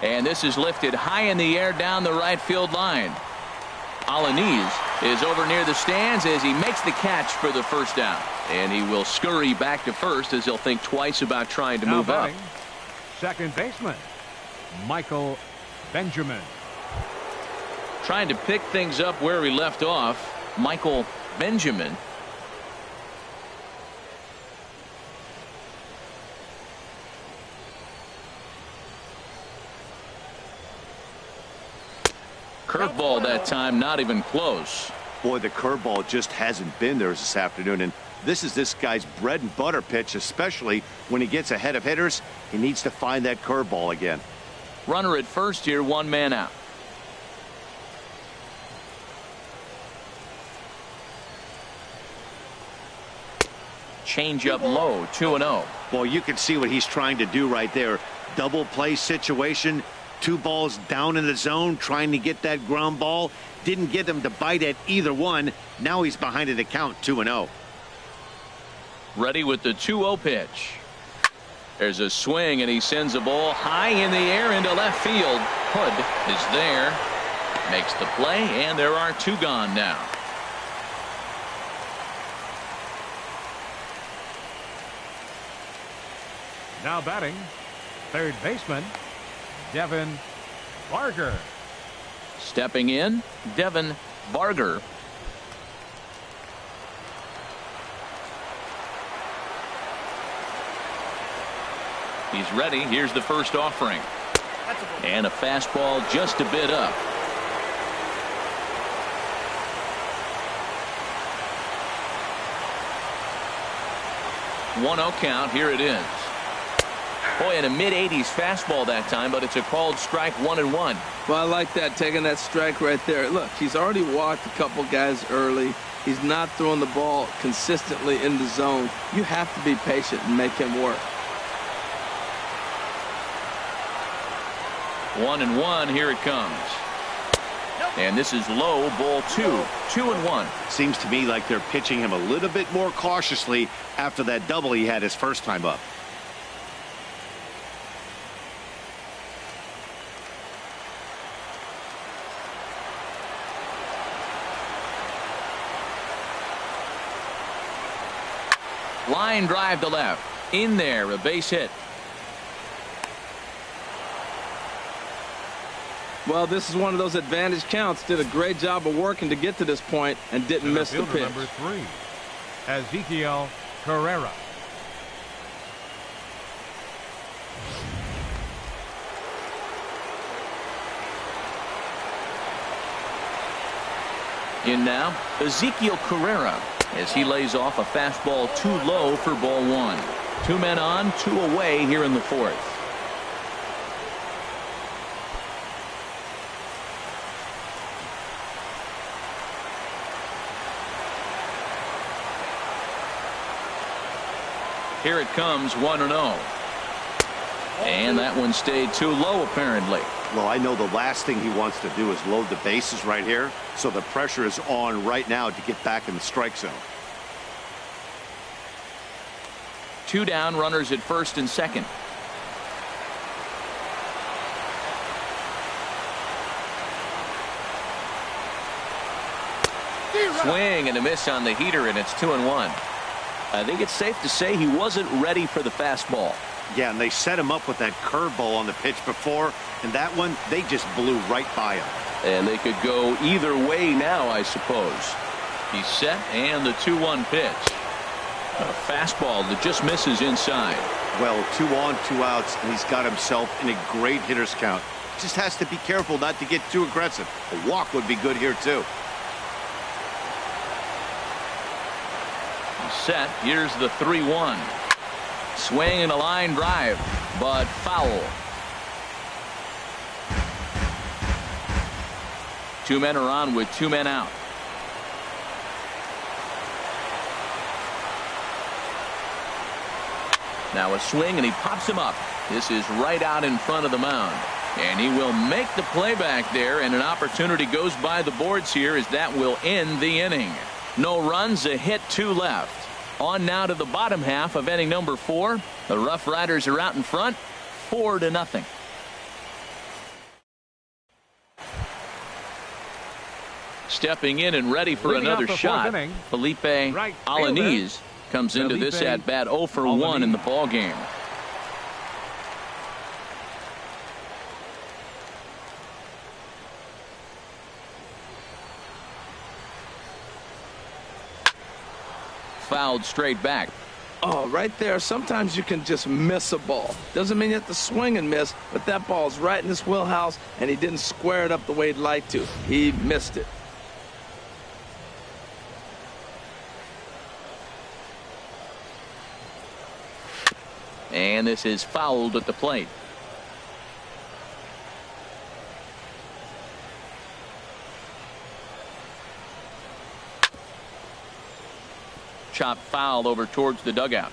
And this is lifted high in the air down the right field line. Alaniz is over near the stands as he makes the catch for the first down. And he will scurry back to first as he'll think twice about trying to Now move batting, up. second baseman, Michael Benjamin. Trying to pick things up where he left off. Michael Benjamin. Curveball that time, not even close. Boy, the curveball just hasn't been there this afternoon, and this is this guy's bread and butter pitch, especially when he gets ahead of hitters. He needs to find that curveball again. Runner at first here, 1 man out. Change up low, 2-0. Well, you can see what he's trying to do right there. Double play situation, 2 balls down in the zone, trying to get that ground ball. Didn't get him to bite at either one. Now he's behind an account, 2-0. Ready with the 2-0 pitch. There's a swing, and he sends a ball high in the air into left field. Hood is there, makes the play, and there are 2 gone now. Now batting, third baseman, Devin Barger. Stepping in, Devin Barger. He's ready. Here's the first offering. And a fastball just a bit up. 1-0 count. Here it is. Boy, in a mid-80s fastball that time, but it's a called strike, 1-1. Well, I like that, taking that strike right there. Look, he's already walked a couple guys early. He's not throwing the ball consistently in the zone. You have to be patient and make him work. 1-1. Here it comes. And this is low, ball 2. 2-1. Seems to me like they're pitching him a little bit more cautiously after that double he had his first time up. Line drive to left. In there, a base hit. Well, this is one of those advantage counts. Did a great job of working to get to this point and didn't miss the pitch. Number 3, Ezekiel Carrera. In now, Ezekiel Carrera, as he lays off a fastball too low for ball 1. 2 men on, 2 away here in the 4th. Here it comes, 1-0. And that one stayed too low, apparently. Well, I know the last thing he wants to do is load the bases right here, so the pressure is on right now to get back in the strike zone. 2 down, runners at first and second. Swing and a miss on the heater, and it's 2-1. I think it's safe to say he wasn't ready for the fastball. Yeah, and they set him up with that curveball on the pitch before, and that one, they just blew right by him. And they could go either way now, I suppose. He's set, and the 2-1 pitch. A fastball that just misses inside. Well, 2 on, 2 outs, and he's got himself in a great hitter's count. Just has to be careful not to get too aggressive. A walk would be good here, too. He's set. Here's the 3-1. Swing and a line drive, but foul. 2 men are on with 2 men out. Now a swing, and he pops him up. This is right out in front of the mound. And he will make the play back there, and an opportunity goes by the boards here as that will end the inning. No runs, a hit, 2 left. On now to the bottom half of inning number 4. The Roughriders are out in front, 4-0. Stepping in and ready for another shot, Felipe Alaniz comes into this at bat 0 for 1 in the ball game. Fouled straight back. Oh, right there. Sometimes you can just miss a ball. Doesn't mean you have to swing and miss, but that ball's right in his wheelhouse, and he didn't square it up the way he'd like to. He missed it. And this is fouled at the plate. Chop foul over towards the dugout.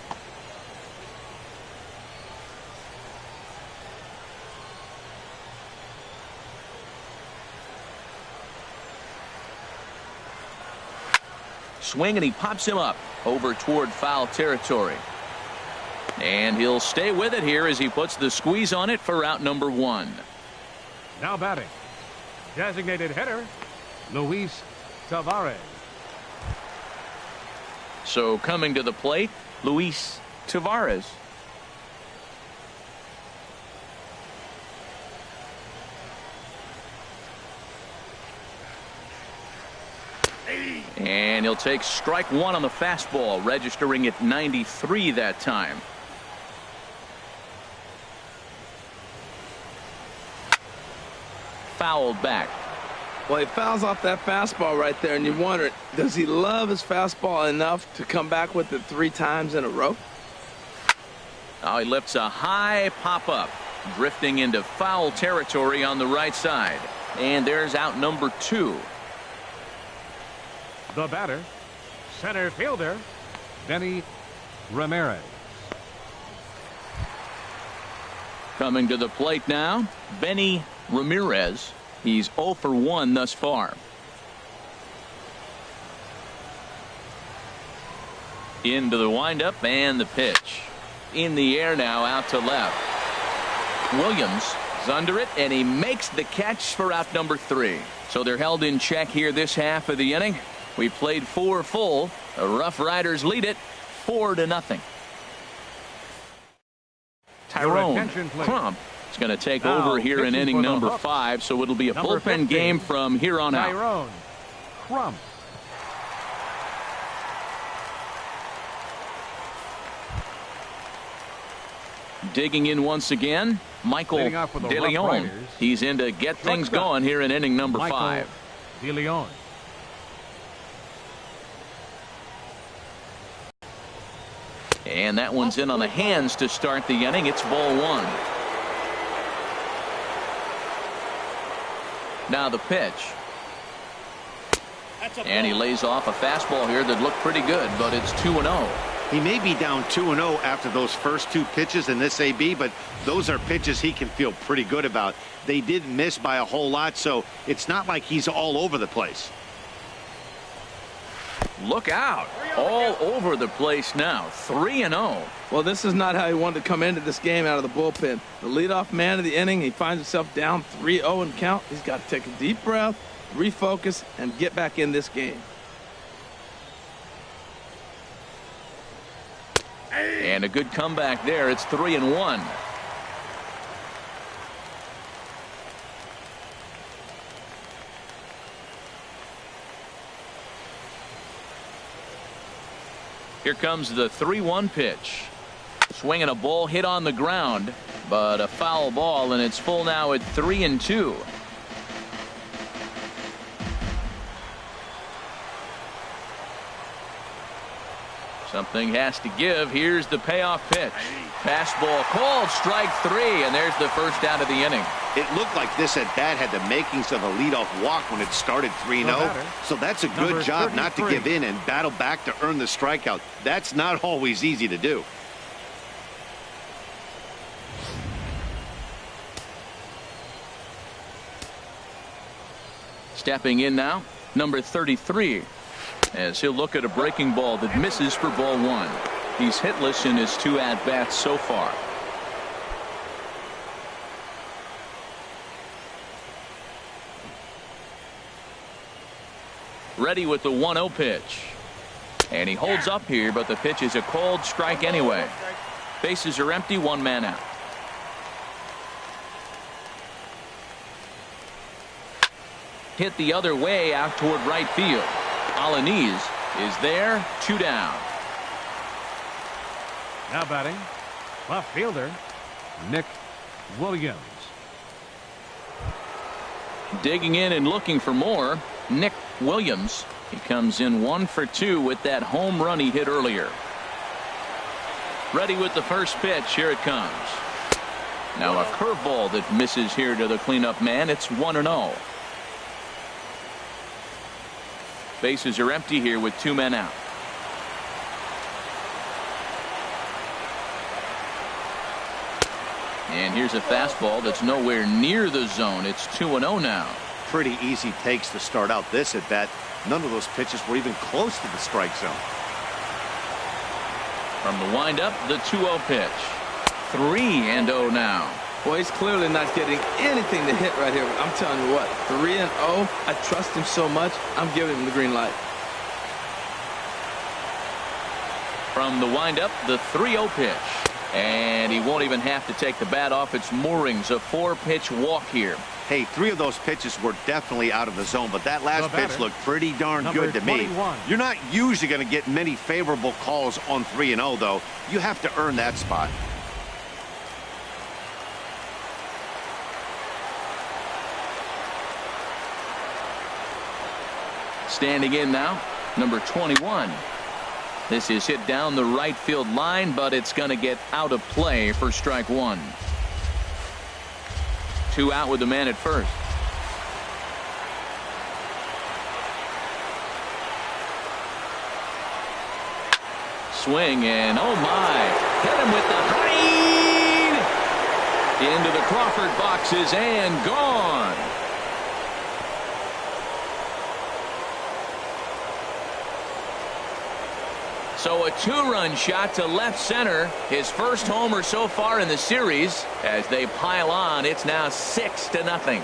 Swing, and he pops him up over toward foul territory. And he'll stay with it here as he puts the squeeze on it for out number 1. Now batting, designated hitter, Luis Taveras. So coming to the plate, Luis Taveras. And he'll take strike 1 on the fastball, registering at 93 that time. Fouled back. Well, he fouls off that fastball right there, and you wonder, does he love his fastball enough to come back with it 3 times in a row? Now he lifts a high pop-up, drifting into foul territory on the right side. And there's out number 2. The batter, center fielder, Benny Ramirez. Coming to the plate now, Benny Ramirez. He's 0 for 1 thus far. Into the windup and the pitch. In the air now, out to left. Williams is under it, and he makes the catch for out number 3. So they're held in check here this half of the inning. We played 4 full. The Roughriders lead it 4-0. Tyrone Crump is going to take now over here in inning number 5, so it'll be a bullpen 15, game from here on out. Tyrone Crump. Digging in once again, Michael De Leon. He's in to get things going here in inning number 5. De Leon. And that one's in on the hands to start the inning. It's ball 1. Now the pitch. And he lays off a fastball here that looked pretty good, but it's 2-0. He may be down 2-0 after those first 2 pitches in this AB, but those are pitches he can feel pretty good about. They did miss by a whole lot, so it's not like he's all over the place. Look out. All over the place now. 3-0. Well, this is not how he wanted to come into this game out of the bullpen. The leadoff man of the inning, he finds himself down 3-0 and count. He's got to take a deep breath, refocus, and get back in this game. And a good comeback there. It's 3-1. Here comes the 3-1 pitch. Swinging a ball hit on the ground, but a foul ball, and it's full now at 3-2. Something has to give. Here's the payoff pitch. Fastball called, strike 3, and there's the first out of the inning. It looked like this at bat had the makings of a leadoff walk when it started 3-0. So that's a good job not to give in and battle back to earn the strikeout. That's not always easy to do. Stepping in now, number 33, as he'll look at a breaking ball that misses for ball 1. He's hitless in his 2 at-bats so far. Ready with the 1-0 pitch. And he holds up here, but the pitch is a called strike anyway. Bases are empty, 1 man out. Hit the other way out toward right field. Alanis is there, 2 down. Now batting, left fielder, Nick Williams. Digging in and looking for more, Nick Williams. He comes in 1 for 2 with that home run he hit earlier. Ready with the first pitch. Here it comes. Now a curveball that misses here to the cleanup man. It's 1-0. Bases are empty here with 2 men out. And here's a fastball that's nowhere near the zone. It's 2-0 now. Pretty easy takes to start out this at bat. None of those pitches were even close to the strike zone. From the windup, the 2-0 pitch. 3-0 now. Well, he's clearly not getting anything to hit right here. But I'm telling you what, 3-0. I trust him so much. I'm giving him the green light. From the windup, the 3-0 pitch. And he won't even have to take the bat off its moorings. A 4-pitch walk here. Hey, 3 of those pitches were definitely out of the zone, but that last pitch looked pretty darn good to me. You're not usually going to get many favorable calls on 3-0, though. You have to earn that spot. Standing in now, number 21. This is hit down the right field line, but it's going to get out of play for strike 1. 2 out with the man at first. Swing and oh my, hit him with the height into the Crawford boxes and gone. So a 2-run shot to left center. His first homer so far in the series. As they pile on, it's now 6-0.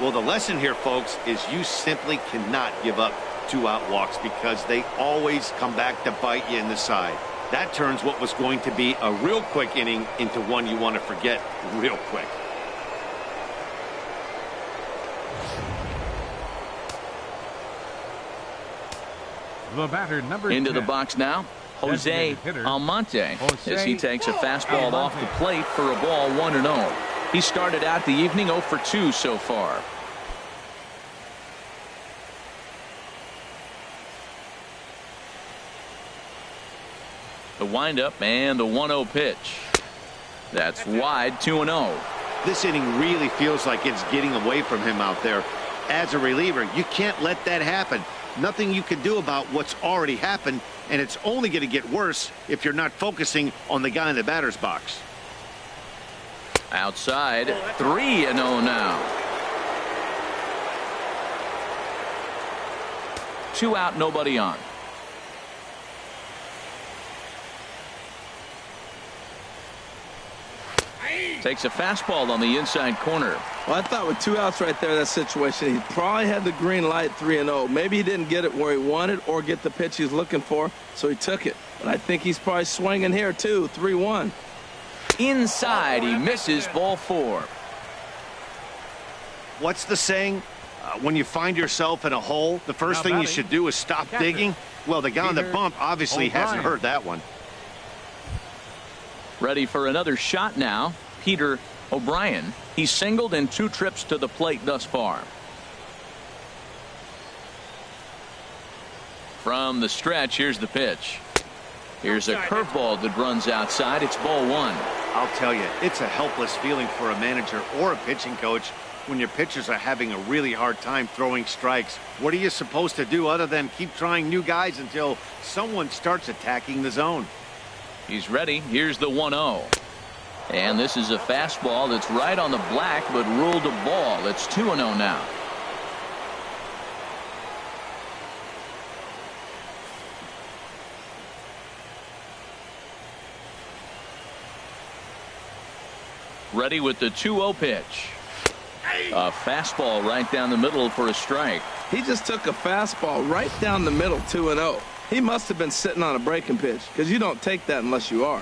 Well, the lesson here, folks, is you simply cannot give up 2-out walks because they always come back to bite you in the side. That turns what was going to be a real quick inning into one you want to forget real quick. The batter, number Into 10. the box now, Jose Almonte, as he takes a fastball off the plate for a ball, 1-0. He started out the evening 0 for 2 so far. The windup and the 1-0 pitch. That's wide, 2-0. This inning really feels like it's getting away from him out there. As a reliever, you can't let that happen. Nothing you can do about what's already happened, and it's only going to get worse if you're not focusing on the guy in the batter's box. Outside, 3-0 now. 2 out, nobody on. Takes a fastball on the inside corner. Well, I thought with 2 outs right there, that situation, he probably had the green light 3-0. Maybe he didn't get it where he wanted or get the pitch he's looking for, so he took it. But I think he's probably swinging here, too, 3-1. Inside, he misses, ball 4. What's the saying? When you find yourself in a hole, the first thing you should do is stop digging. Well, the guy on the bump obviously hasn't heard that one. Ready for another shot now. Peter O'Brien. He's singled in 2 trips to the plate thus far. From the stretch, here's the pitch. Here's a curveball that runs outside. It's ball 1. I'll tell you, it's a helpless feeling for a manager or a pitching coach when your pitchers are having a really hard time throwing strikes. What are you supposed to do other than keep trying new guys until someone starts attacking the zone? He's ready. Here's the 1-0. And this is a fastball that's right on the black, but ruled a ball. It's 2-0 now. Ready with the 2-0 pitch. A fastball right down the middle for a strike. He just took a fastball right down the middle, 2-0. He must have been sitting on a breaking pitch, because you don't take that unless you are.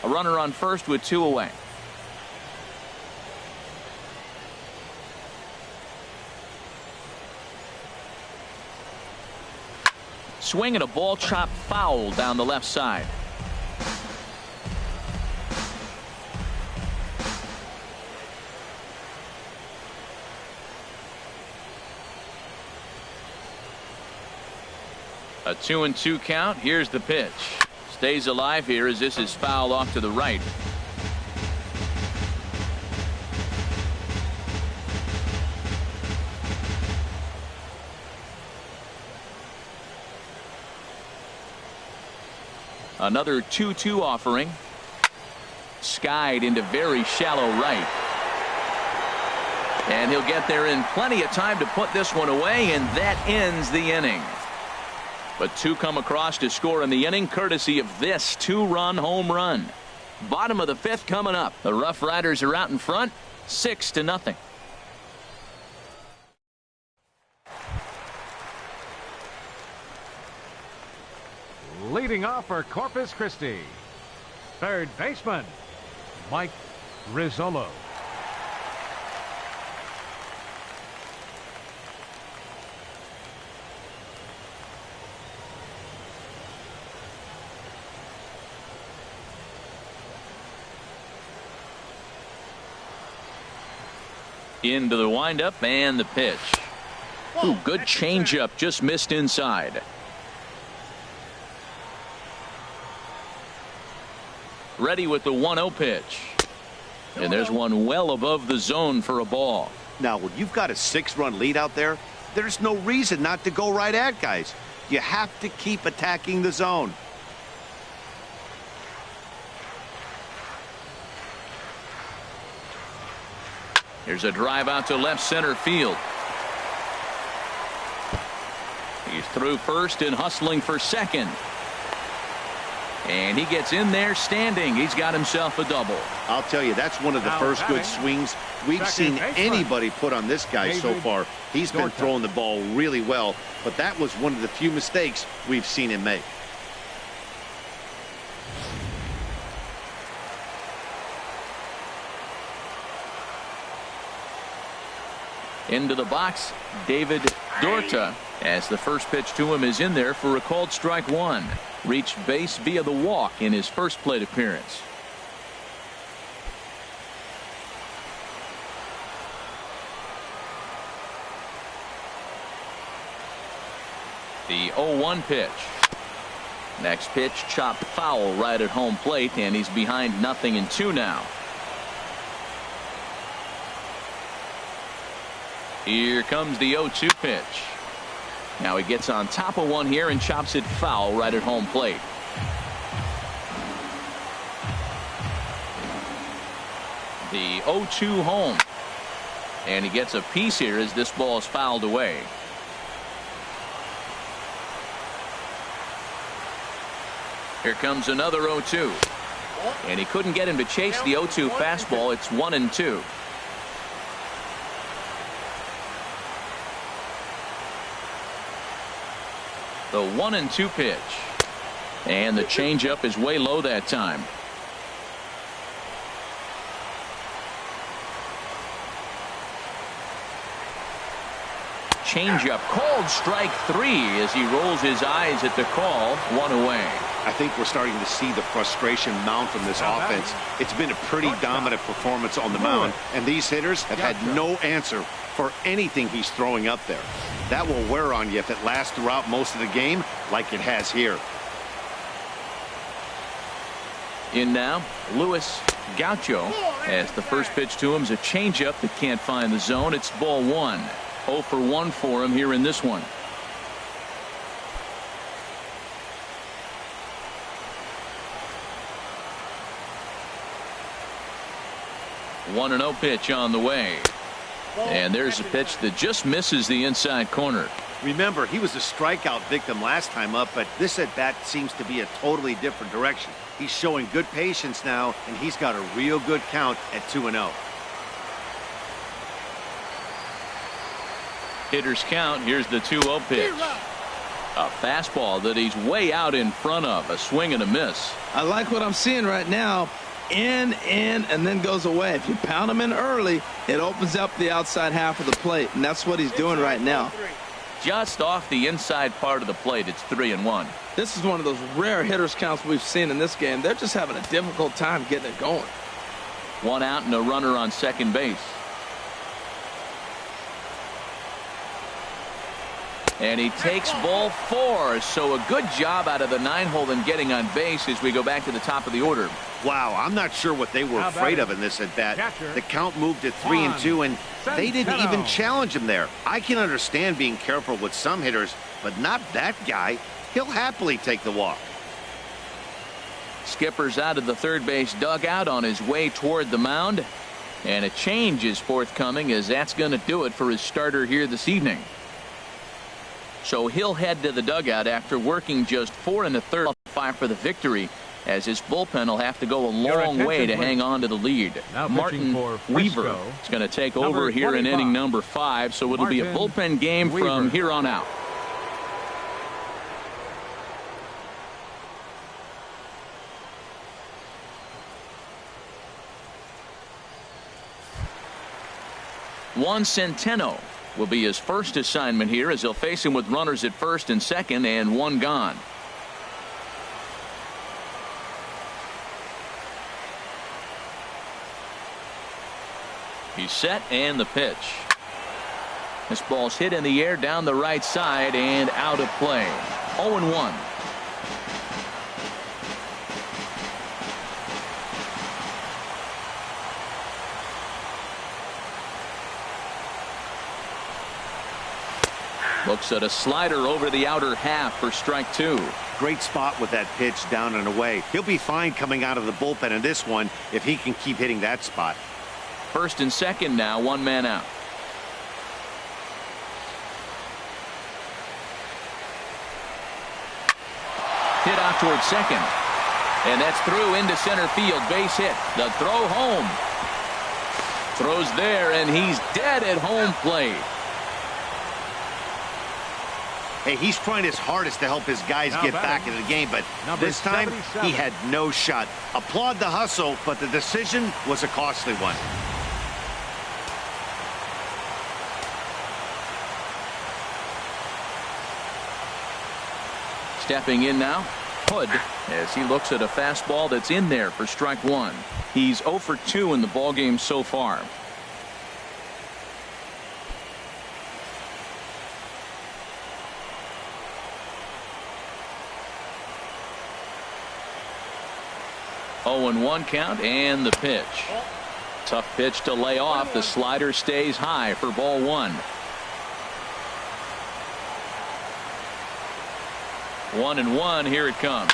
A runner on first with 2 away. Swing and a ball chopped foul down the left side. A 2-2 count. Here's the pitch. Stays alive here as this is fouled off to the right. Another 2-2 offering. Skied into very shallow right. And he'll get there in plenty of time to put this one away, and that ends the inning. But two come across to score in the inning, courtesy of this two-run home run. Bottom of the fifth coming up. The Roughriders are out in front, 6-0. Leading off for Corpus Christi, third baseman, Mike Rizzolo. Into the windup and the pitch. Ooh, good changeup, just missed inside. Ready with the 1-0 pitch. And there's one well above the zone for a ball. Now, when you've got a 6-run lead out there, there's no reason not to go right at guys. You have to keep attacking the zone. Here's a drive out to left center field. He's through first and hustling for second. And he gets in there standing. He's got himself a double. I'll tell you, that's one of the first good swings we've seen anybody put on this guy so far. He's been throwing the ball really well, but that was one of the few mistakes we've seen him make. Into the box, David Dorta, as the first pitch to him is in there for a called strike one. Reached base via the walk in his first plate appearance. The 0-1 pitch. Next pitch chopped foul right at home plate, and he's behind 0-2 now. Here comes the 0-2 pitch. Now he gets on top of one here and chops it foul right at home plate. The 0-2 home. And he gets a piece here as this ball is fouled away. Here comes another 0-2. And he couldn't get him to chase the 0-2 fastball. It's 1-2. The 1-2 pitch. And the changeup is way low that time. Changeup called strike three as he rolls his eyes at the call. One away. I think we're starting to see the frustration mount from this offense. It's been a pretty dominant performance on the mound, and these hitters have had no answer for anything he's throwing up there. That will wear on you if it lasts throughout most of the game like it has here. In now, Luis Gaucho, as the first pitch to him is a changeup that can't find the zone. It's ball one. 0 for 1 for him here in this one. One 1-0 pitch on the way. And there's a pitch that just misses the inside corner. Remember, he was a strikeout victim last time up, but this at bat seems to be a totally different direction. He's showing good patience now, and he's got a real good count at 2-0. Hitters count. Here's the 2-0 pitch. A fastball that he's way out in front of. A swing and a miss. I like what I'm seeing right now. In, and then goes away. If you pound him in early, it opens up the outside half of the plate, and that's what he's doing right now. just off the inside part of the plate. It's 3-1. This is one of those rare hitters counts we've seen in this game. They're just having a difficult time getting it going. One out and a runner on second base. And he takes ball 4. So a good job out of the 9-hole in getting on base as we go back to the top of the order. Wow, I'm not sure what they were afraid of in this at bat. The count moved to 3-2, and they didn't even challenge him there. I can understand being careful with some hitters, but not that guy. He'll happily take the walk. Skipper's out of the third base dugout on his way toward the mound. And a change is forthcoming, as that's going to do it for his starter here this evening. So he'll head to the dugout after working just 4 1/3 for the victory, as his bullpen will have to go a long way to hang on to the lead. Martin Weaver is going to take over here in inning number 5, so it'll be a bullpen game from here on out. Juan Centeno will be his first assignment here, as he'll face him with runners at first and second and 1 gone. He's set, and the pitch. This ball's hit in the air down the right side and out of play. 0-1. Looks at a slider over the outer half for strike 2. Great spot with that pitch down and away. He'll be fine coming out of the bullpen in this one if he can keep hitting that spot. First and second now, 1 man out. Hit out towards second. And that's through into center field. Base hit. The throw home. Throws there, and he's dead at home plate. Hey, he's trying his hardest to help his guys get back into the game, but this time he had no shot. Applaud the hustle, but the decision was a costly one. Stepping in now, Hood, as he looks at a fastball that's in there for strike 1. He's 0 for 2 in the ballgame so far. Oh, 0-1 count, and the pitch. Tough pitch to lay off. The slider stays high for ball 1. 1-1. Here it comes.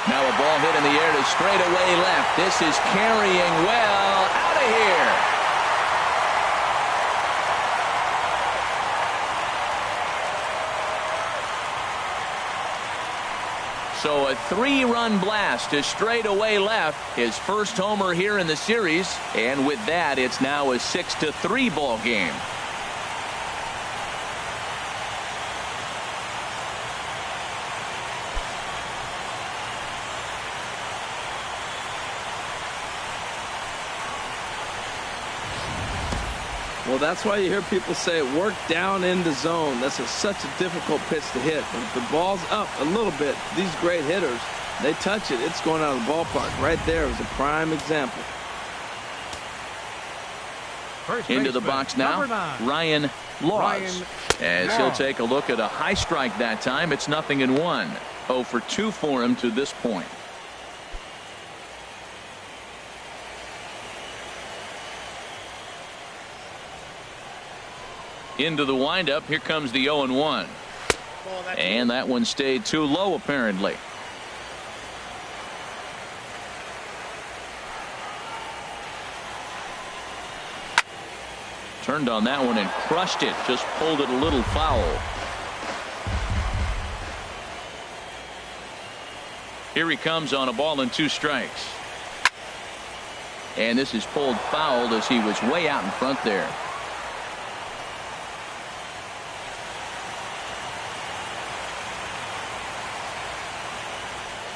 Now a ball hit in the air to straightaway left. This is carrying well out of here. So a 3-run blast to straightaway left. His first homer here in the series. And with that, it's now a 6-3 ball game. Well, that's why you hear people say work down in the zone. That's such a difficult pitch to hit. But if the ball's up a little bit, these great hitters, they touch it, it's going out of the ballpark. Right there is a prime example. Into the box now, Ryan Laws. As he'll take a look at a high strike that time. It's 0-1. 0 for 2 for him to this point. Into the windup. Here comes the 0-1. And that one stayed too low, apparently. Turned on that one and crushed it. Just pulled it a little foul. Here he comes on a ball and 2 strikes. And this is pulled foul as he was way out in front there.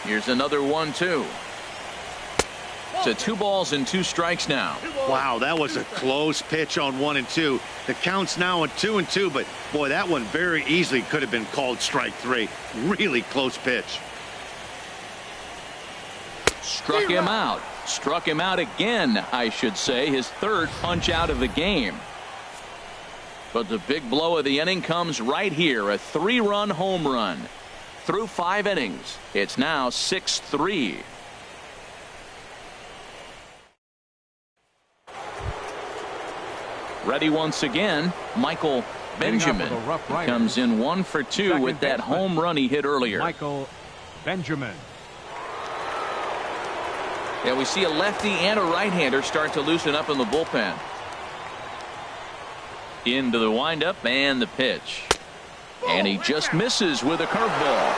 Here's another 1-2. So 2 balls and 2 strikes now. Wow, that was a close pitch on 1 and 2. The count's now at 2 and 2, but boy, that one very easily could have been called strike 3. Really close pitch. Struck him out. Struck him out again, I should say. His 3rd punch out of the game. But the big blow of the inning comes right here. A 3-run home run. Through 5 innings, it's now 6-3. Ready once again, Michael Benjamin comes in 1 for 2 with that home run he hit earlier. Michael Benjamin. Yeah, we see a lefty and a right-hander start to loosen up in the bullpen. Into the windup and the pitch. And he just misses with a curveball.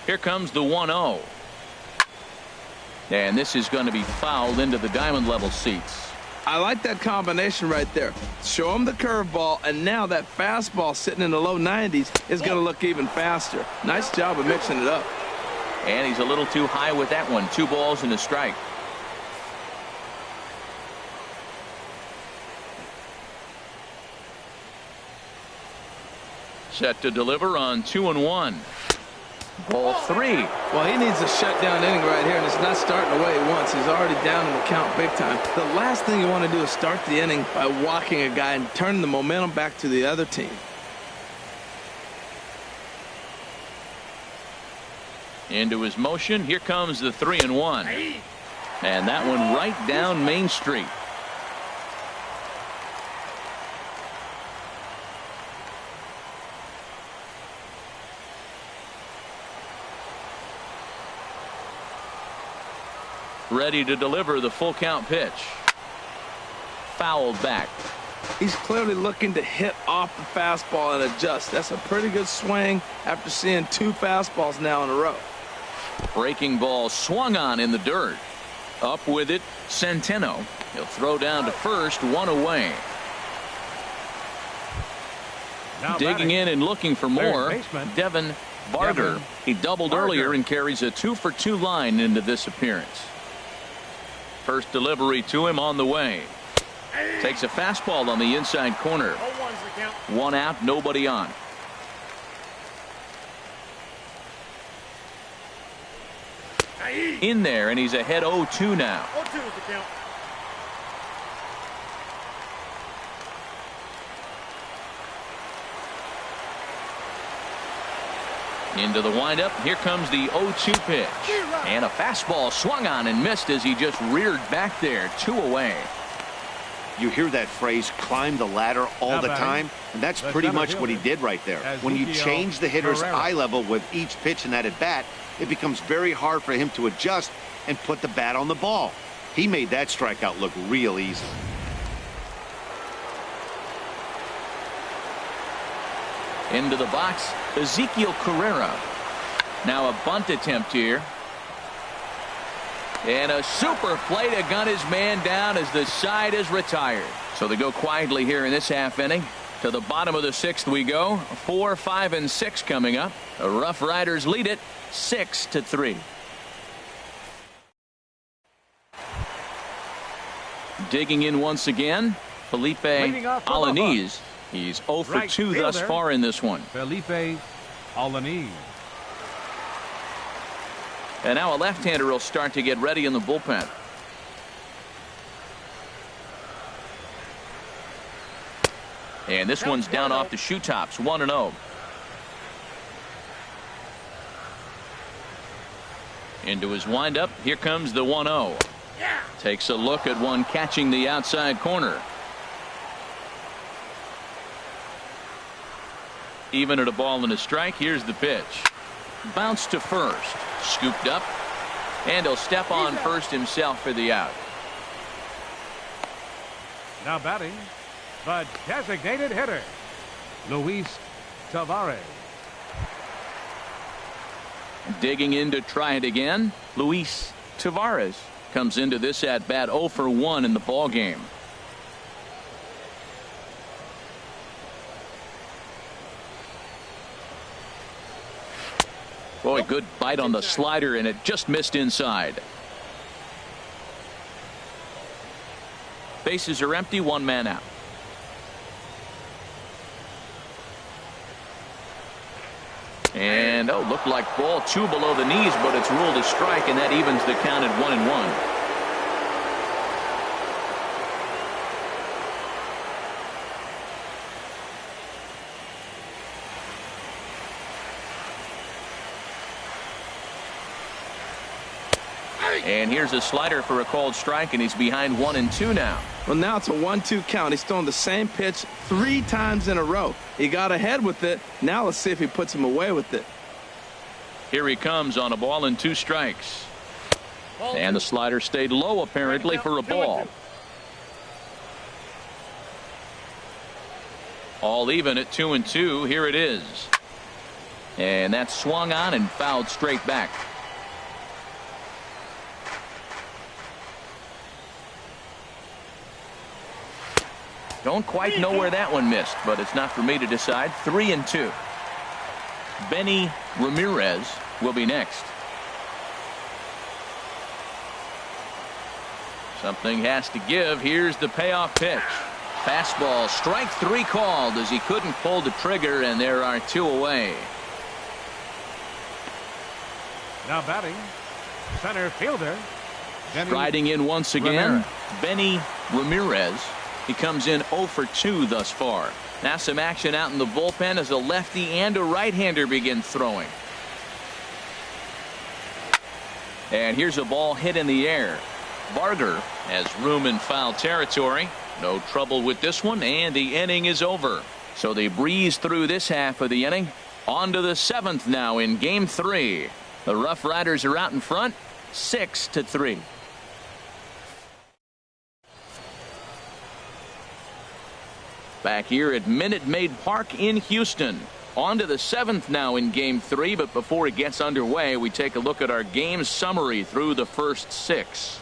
Here comes the 1-0. And this is going to be fouled into the diamond level seats. I like that combination right there. Show him the curveball, and now that fastball sitting in the low 90s is going to look even faster. Nice job of mixing it up. And he's a little too high with that one. 2 balls and a strike. Set to deliver on 2-1. Ball 3. Well, he needs a shutdown inning right here, and it's not starting the way he wants. He's already down in the count big time. The last thing you want to do is start the inning by walking a guy and turning the momentum back to the other team. Into his motion. Here comes the 3-1. And that one right down Main Street. Ready to deliver the full count pitch. Fouled back. He's clearly looking to hit off the fastball and adjust. That's a pretty good swing after seeing 2 fastballs now in a row. Breaking ball swung on in the dirt. Up with it, Centeno. He'll throw down to first, 1 away. Now digging in and looking for more, Devin Barger. Devin He doubled Barger. earlier and carries a 2 for 2 line into this appearance. First delivery to him on the way. Takes a fastball on the inside corner. 0-1's the count. 1 out, nobody on. In there, and he's ahead 0-2 now. 0-2 is the count. Into the windup. Here comes the 0-2 pitch. And a fastball swung on and missed as he just reared back there. 2 away. You hear that phrase, climb the ladder all the time, and that's pretty much what he did right there. When you change the hitter's eye level with each pitch in that at bat, it becomes very hard for him to adjust and put the bat on the ball. He made that strikeout look real easy. Into the box, Ezekiel Carrera. Now a bunt attempt here. And a super play to gun his man down as the side is retired. So they go quietly here in this half inning. To the bottom of the 6th we go. 4, 5, and 6 coming up. The Roughriders lead it 6-3. Digging in once again, Felipe Alaniz. He's 0 for 2 thus far in this one. Felipe Alaniz. And now a left-hander will start to get ready in the bullpen. And this one's down off the shoe tops, 1-0. Into his windup. Here comes the 1-0. Takes a look at one catching the outside corner. Even at a ball and a strike. Here's the pitch. Bounce to first. Scooped up. And he'll step on first himself for the out. Now batting, the designated hitter, Luis Taveras. Digging in to try it again, Luis Taveras comes into this at bat 0 for 1 in the ball game. Boy, good bite on the slider, and it just missed inside. Bases are empty, one man out. And looked like ball 2 below the knees, but it's ruled a strike, and that evens the count at 1-1. And here's a slider for a called strike, and he's behind 1-2 now. Well, now it's a 1-2 count. He's thrown the same pitch 3 times in a row. He got ahead with it. Now let's see if he puts him away with it. Here he comes on a ball and 2 strikes. And the slider stayed low apparently for a ball. All even at 2-2. Here it is. And that's swung on and fouled straight back. Don't quite know where that one missed, but it's not for me to decide. 3-2. Benny Ramirez will be next. Something has to give. Here's the payoff pitch. Fastball, strike 3 called as he couldn't pull the trigger, and there are 2 away. Now batting, center fielder. Striding in once again, Benny Ramirez. He comes in 0 for 2 thus far. Now some action out in the bullpen as a lefty and a right-hander begin throwing. And here's a ball hit in the air. Varger has room in foul territory. No trouble with this one, and the inning is over. So they breeze through this half of the inning. On to the 7th now in Game 3. The Roughriders are out in front, 6-3. Back here at Minute Maid Park in Houston. On to the 7th now in Game 3, but before it gets underway, we take a look at our game summary through the first 6.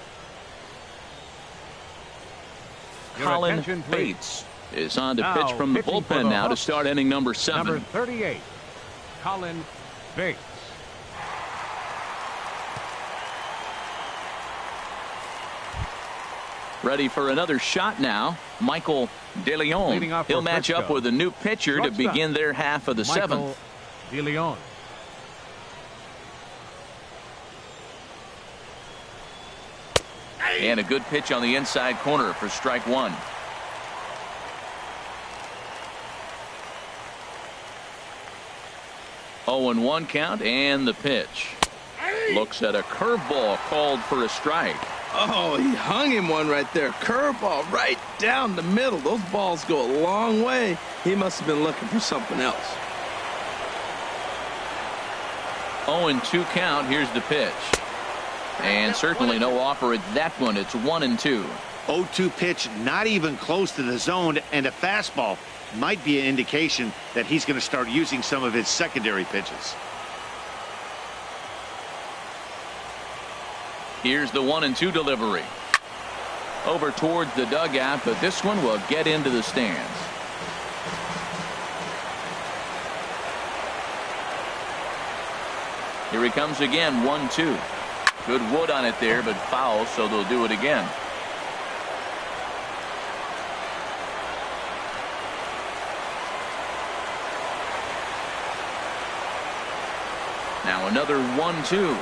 Colin Bates is on to pitch from the bullpen now to start inning number 7. Number 38, Colin Bates. Ready for another shot now. Michael DeLeon. He'll match up with a new pitcher to begin their half of the 7th. DeLeon. And a good pitch on the inside corner for strike 1. Oh, and 1 count, and the pitch. Looks at a curveball called for a strike. Oh, he hung him one right there. Curveball right down the middle. Those balls go a long way. He must have been looking for something else. 0-2 count. Here's the pitch. And certainly no offer at that one. It's 1-2. 0-2 pitch, not even close to the zone, and a fastball might be an indication that he's going to start using some of his secondary pitches. Here's the 1-2 delivery. Over towards the dugout, but this one will get into the stands. Here he comes again, 1-2. Good wood on it there, but foul, so they'll do it again. Now another 1-2.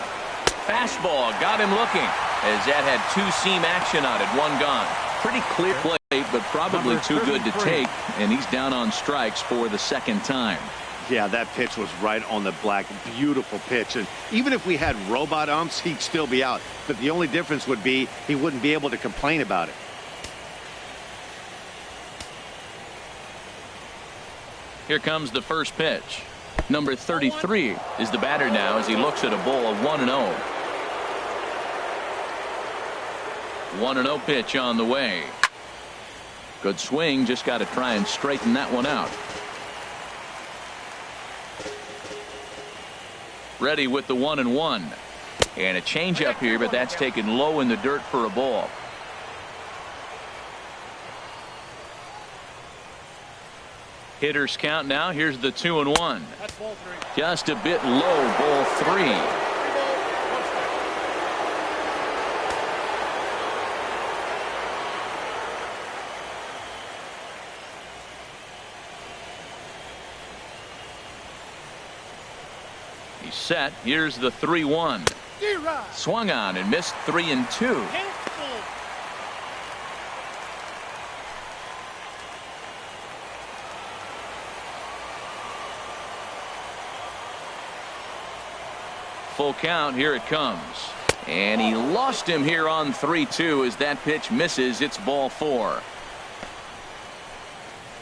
Fastball got him looking as that had 2-seam action on it. 1 gone. Pretty clear plate, but probably too good to take, and he's down on strikes for the 2nd time. Yeah, that pitch was right on the black. Beautiful pitch. And even if we had robot umps, he'd still be out. But the only difference would be he wouldn't be able to complain about it. Here comes the first pitch. Number 33 is the batter now as he looks at a ball of 1-0. 1-0 pitch on the way. Good swing, just got to try and straighten that one out. Ready with the 1-1. And a changeup here, but that's taken low in the dirt for a ball. Hitters count now. Here's the 2-1. That's ball 3. Just a bit low, ball 3. 3 ball, 1 strike. He's set. Here's the 3-1. Swung on and missed 3-2. Full count. Here it comes. And he lost him here on 3-2 as that pitch misses. It's ball 4.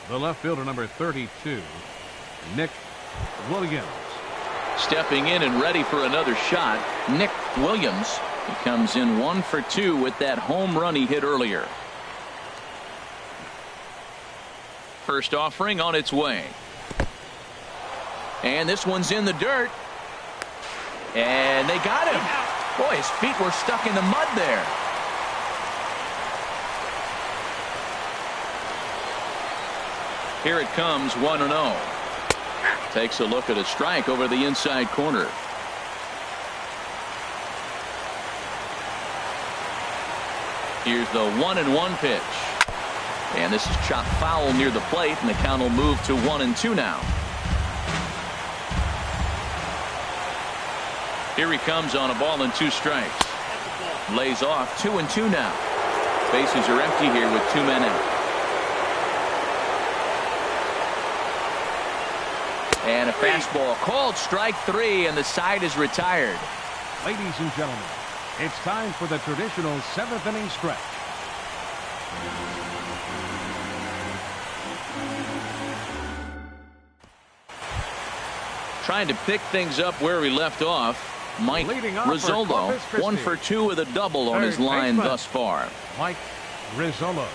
The left fielder, number 32, Nick Williams. Stepping in and ready for another shot, Nick Williams. He comes in 1 for 2 with that home run he hit earlier. First offering on its way. And this one's in the dirt. And they got him. Boy, his feet were stuck in the mud there. Here it comes, 1-0. Takes a look at a strike over the inside corner. Here's the 1-1 pitch. And this is chopped foul near the plate, and the count will move to 1-2 now. Here he comes on a ball and 2 strikes. Lays off 2-2 now. Bases are empty here with 2 men out. And a fastball called strike 3, and the side is retired. Ladies and gentlemen, it's time for the traditional 7th inning stretch. Trying to pick things up where we left off. Mike Rizzolo, 1 for 2 with a double on his line thus far. Mike Rizzolo.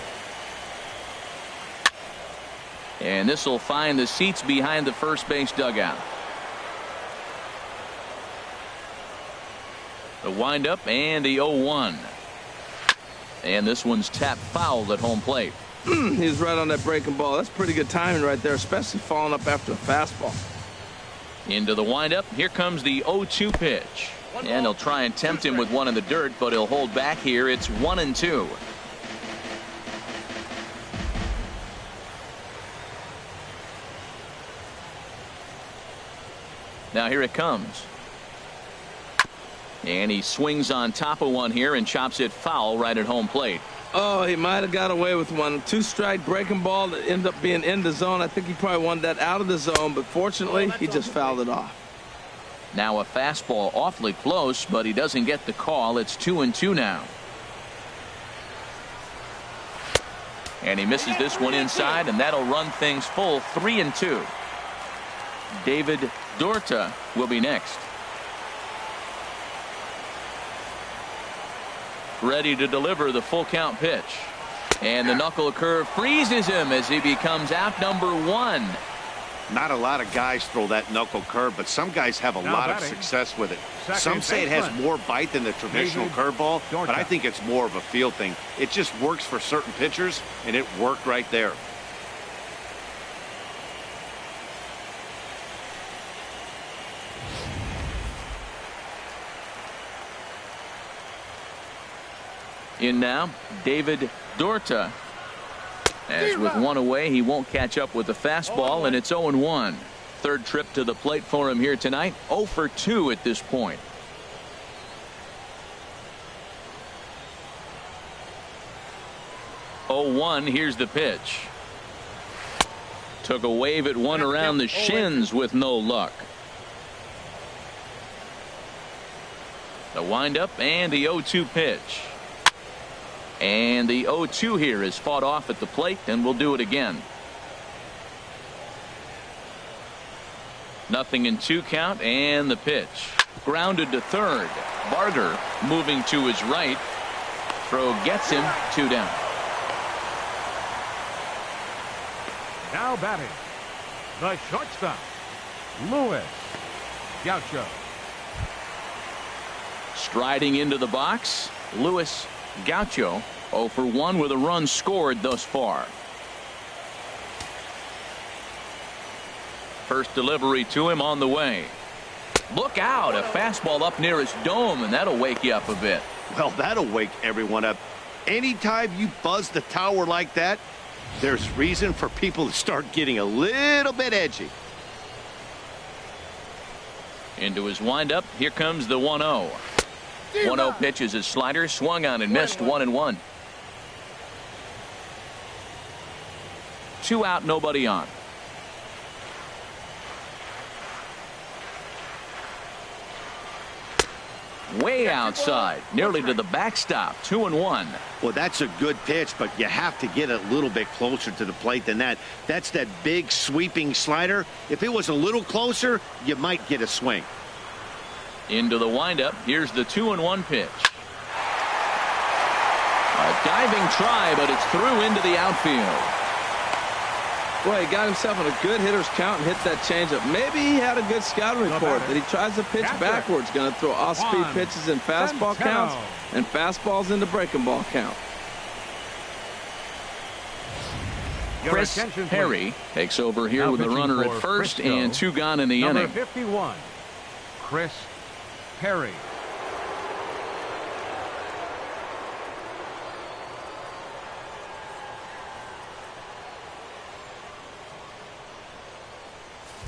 And this will find the seats behind the first base dugout. The windup and the 0-1. And this one's tapped foul at home plate. He's right on that breaking ball. That's pretty good timing right there, especially following up after a fastball. Into the windup. Here comes the 0-2 pitch. And they'll try and tempt him with one in the dirt, but he'll hold back here. It's 1-2. Now here it comes. And he swings on top of one here and chops it foul right at home plate. Oh, he might have got away with one. 2-strike breaking ball that ended up being in the zone. I think he probably wanted that out of the zone, but fortunately, he just fouled it off. Now a fastball awfully close, but he doesn't get the call. It's 2-2 now. And he misses this one inside, and that'll run things full 3-2. David Dorta will be next. Ready to deliver the full count pitch. And the knuckle curve freezes him as he becomes out number 1. Not a lot of guys throw that knuckle curve, but some guys have a lot of success with it. Some say it has more bite than the traditional curveball, but I think it's more of a feel thing. It just works for certain pitchers, and it worked right there. In now, David Dorta. As with one away, he won't catch up with the fastball, and it's 0-1. Third trip to the plate for him here tonight. 0 for 2 at this point. Here's the pitch. Took a wave at one around the shins with no luck. The windup and the 0-2 pitch. And the 0-2 here is fought off at the plate, and we'll do it again. Nothing in 2 count, and the pitch. Grounded to third. Barger moving to his right. Throw gets him 2 down. Now batting, the shortstop, Luis Gaucho. Striding into the box, Luis Gaucho, 0 for 1 with a run scored thus far. First delivery to him on the way. Look out, a fastball up near his dome, and that'll wake you up a bit. Well, that'll wake everyone up. Anytime you buzz the tower like that, there's reason for people to start getting a little bit edgy. Into his windup, here comes the 1-0. 1-0 pitch is his slider, swung on and missed, 1-1. 2 out, nobody on. Way outside, nearly to the backstop, 2-1. Well, that's a good pitch, but you have to get a little bit closer to the plate than that. That's that big sweeping slider. If it was a little closer, you might get a swing. Into the windup, here's the 2-1 pitch. A diving try, but it's through into the outfield. Boy, he got himself in a good hitter's count and hit that changeup. Maybe he had a good scouting report that he tries to pitch backwards. Going to throw off-speed pitches in fastball counts and fastballs into breaking ball count. Chris Perry takes over here with a runner at first and 2 gone in the inning. Number 51, Chris Perry.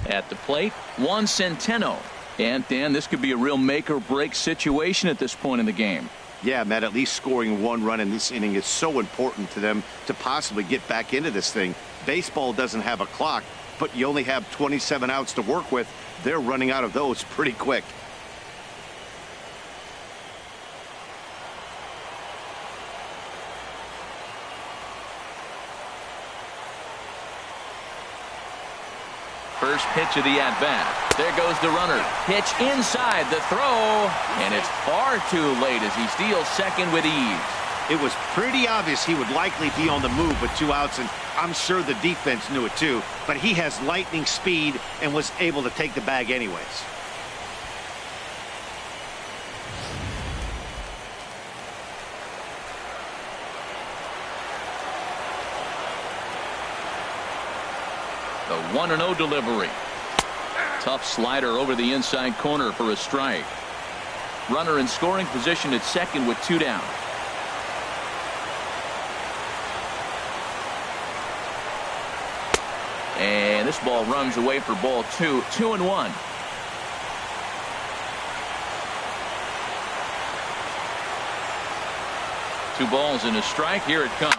At the plate, Juan Centeno. And Dan, this could be a real make or break situation at this point in the game. Yeah, Matt, at least scoring 1 run in this inning is so important to them to possibly get back into this thing. Baseball doesn't have a clock, but you only have 27 outs to work with. They're running out of those pretty quick. First pitch of the at-bat. There goes the runner. Pitch inside the throw, and it's far too late as he steals second with ease. It was pretty obvious he would likely be on the move with 2 outs, and I'm sure the defense knew it too, but he has lightning speed and was able to take the bag anyways. The 1-0 delivery. Tough slider over the inside corner for a strike. Runner in scoring position at second with 2 down. And this ball runs away for ball 2. 2-1. Two balls and a strike. Here it comes.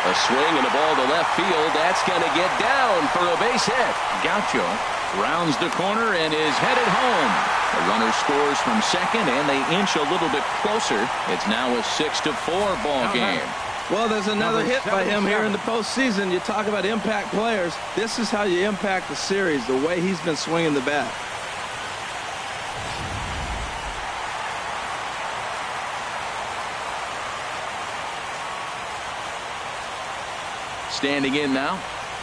A swing and a ball to left field. That's going to get down for a base hit. Gaucho rounds the corner and is headed home. The runner scores from second, and they inch a little bit closer. It's now a 6-4 ball game. Well, there's another hit by him here in the postseason. You talk about impact players. This is how you impact the series, the way he's been swinging the bat. Standing in now,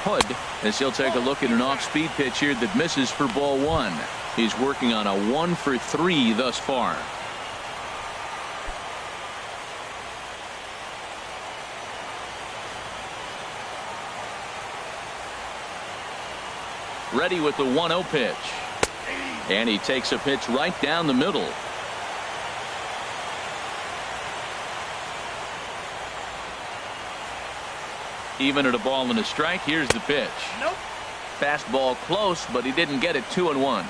Hood, as he'll take a look at an off-speed pitch here that misses for ball 1. He's working on a 1-for-3 thus far. Ready with the 1-0 pitch. And he takes a pitch right down the middle. Even at a ball and a strike. Here's the pitch. Nope. Fastball close, but he didn't get it. 2-1.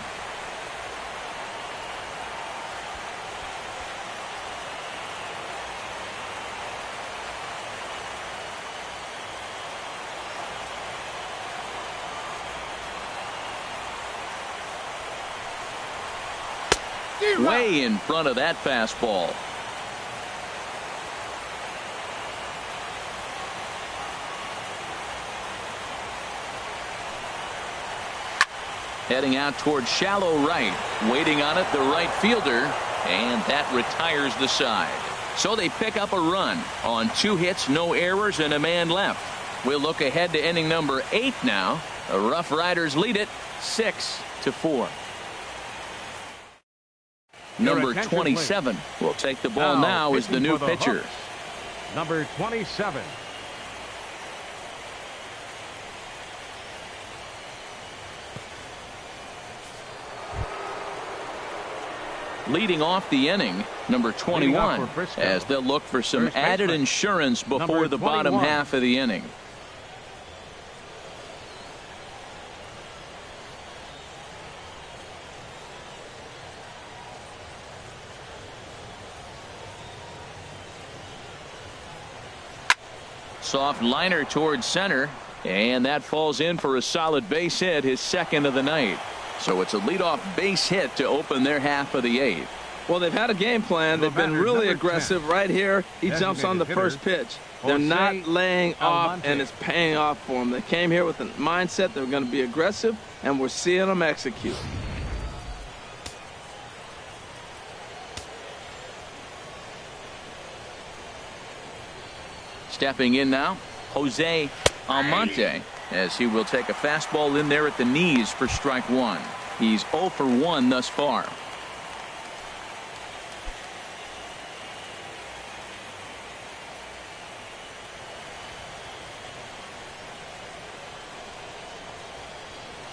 Way in front of that fastball. Heading out towards shallow right. Waiting on it, the right fielder. And that retires the side. So they pick up a run on 2 hits, no errors, and a man left. We'll look ahead to inning number 8 now. The Roughriders lead it 6-4. Number 27 will take the ball now as the new pitcher. Number 27. leading off the inning, number 21, as they'll look for some added insurance before the bottom half of the inning. Soft liner towards center, and that falls in for a solid base hit, his second of the night. So it's a leadoff base hit to open their half of the eighth. Well, they've had a game plan. They've been really aggressive. Right here, he jumps on the first pitch. They're not laying off, and it's paying off for them. They came here with a mindset they were going to be aggressive, and we're seeing them execute. Stepping in now, Jose Almonte, as he will take a fastball in there at the knees for strike one. He's 0 for 1 thus far.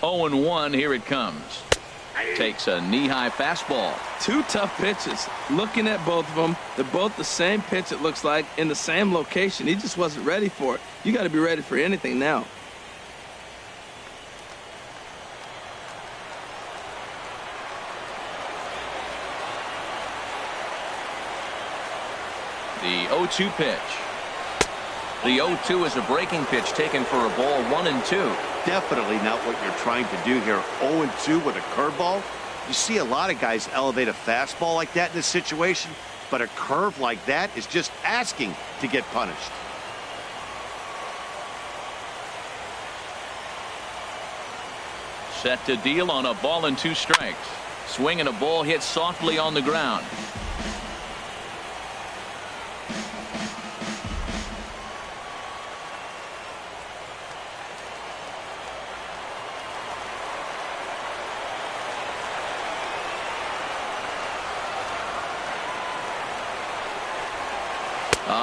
Oh and 1, here it comes. Takes a knee-high fastball. Two tough pitches. Looking at both of them, they're both the same pitch, it looks like, in the same location. He just wasn't ready for it. You got to be ready for anything now. The 0-2 pitch. The 0-2 is a breaking pitch taken for a ball, 1-2. Definitely not what you're trying to do here. 0-2 with a curveball. You see a lot of guys elevate a fastball like that in this situation, but a curve like that is just asking to get punished. Set to deal on a ball and 2 strikes. Swing and a ball hit softly on the ground.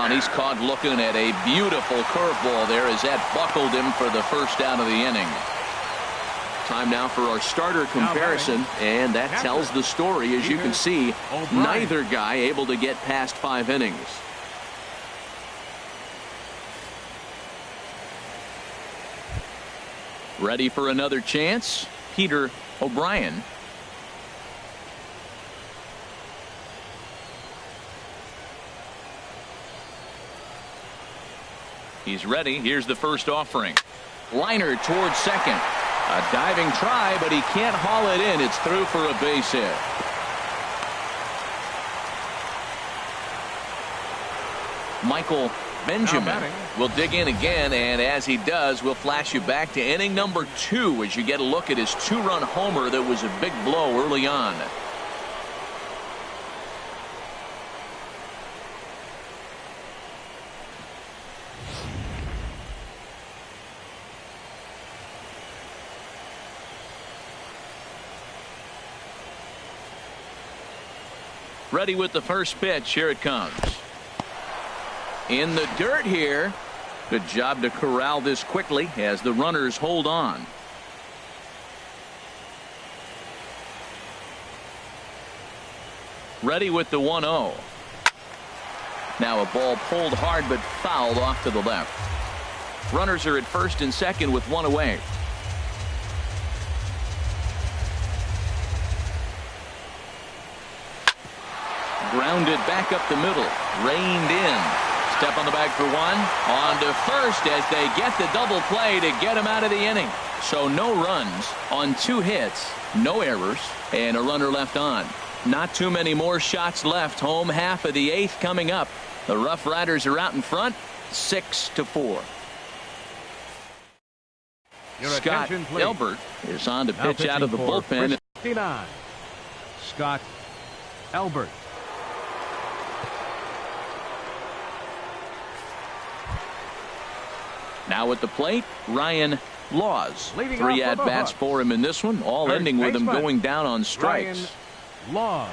And he's caught looking at a beautiful curveball there as that buckled him for the first out of the inning. Time now for our starter comparison, and that tells the story. As you can see, neither guy able to get past 5 innings. Ready for another chance? Peter O'Brien. He's ready. Here's the first offering. Liner towards second. A diving try, but he can't haul it in. It's through for a base hit. Michael Benjamin will dig in again, and as he does, we'll flash you back to inning number 2 as you get a look at his 2-run homer that was a big blow early on. Ready with the first pitch. Here it comes. In the dirt here. Good job to corral this quickly as the runners hold on. Ready with the 1-0. Now a ball pulled hard but fouled off to the left. Runners are at first and second with 1 away. Grounded back up the middle. Reined in. Step on the bag for 1. On to first as they get the double play to get him out of the inning. So no runs on 2 hits, no errors, and a runner left on. Not too many more shots left. Home half of the 8th coming up. The Roughriders are out in front, 6-4. Scott Elbert is on to pitch out of the bullpen. 59. Scott Elbert. Now at the plate, Ryan Laws. 3 at-bats for him in this one, all ending with him going down on strikes. Ryan Laws.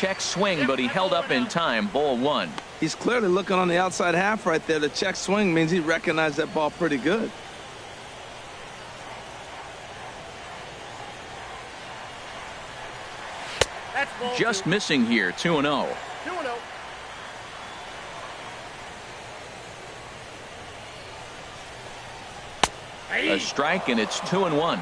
check swing, but he held up in time. Ball 1. He's clearly looking on the outside half right there. The check swing means he recognized that ball pretty good. That's ball Just 2. missing here. 2-0. 2-0. A strike, and it's 2-1.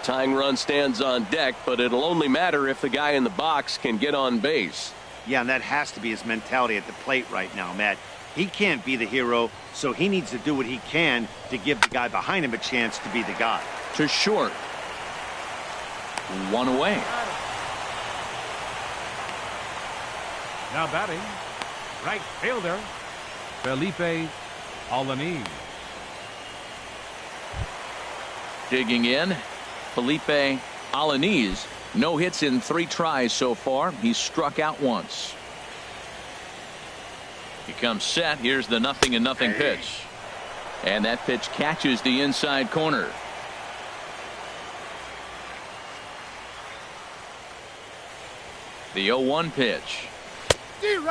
Tying run stands on deck, but it'll only matter if the guy in the box can get on base. Yeah, and that has to be his mentality at the plate right now, Matt. He can't be the hero, so he needs to do what he can to give the guy behind him a chance to be the guy. To short. 1 away. Now batting, right fielder, Felipe Alaniz. Digging in, Felipe Alaniz. No hits in 3 tries so far. He's struck out once. He comes set. Here's the 0-0 pitch. And that pitch catches the inside corner. The 0-1 pitch.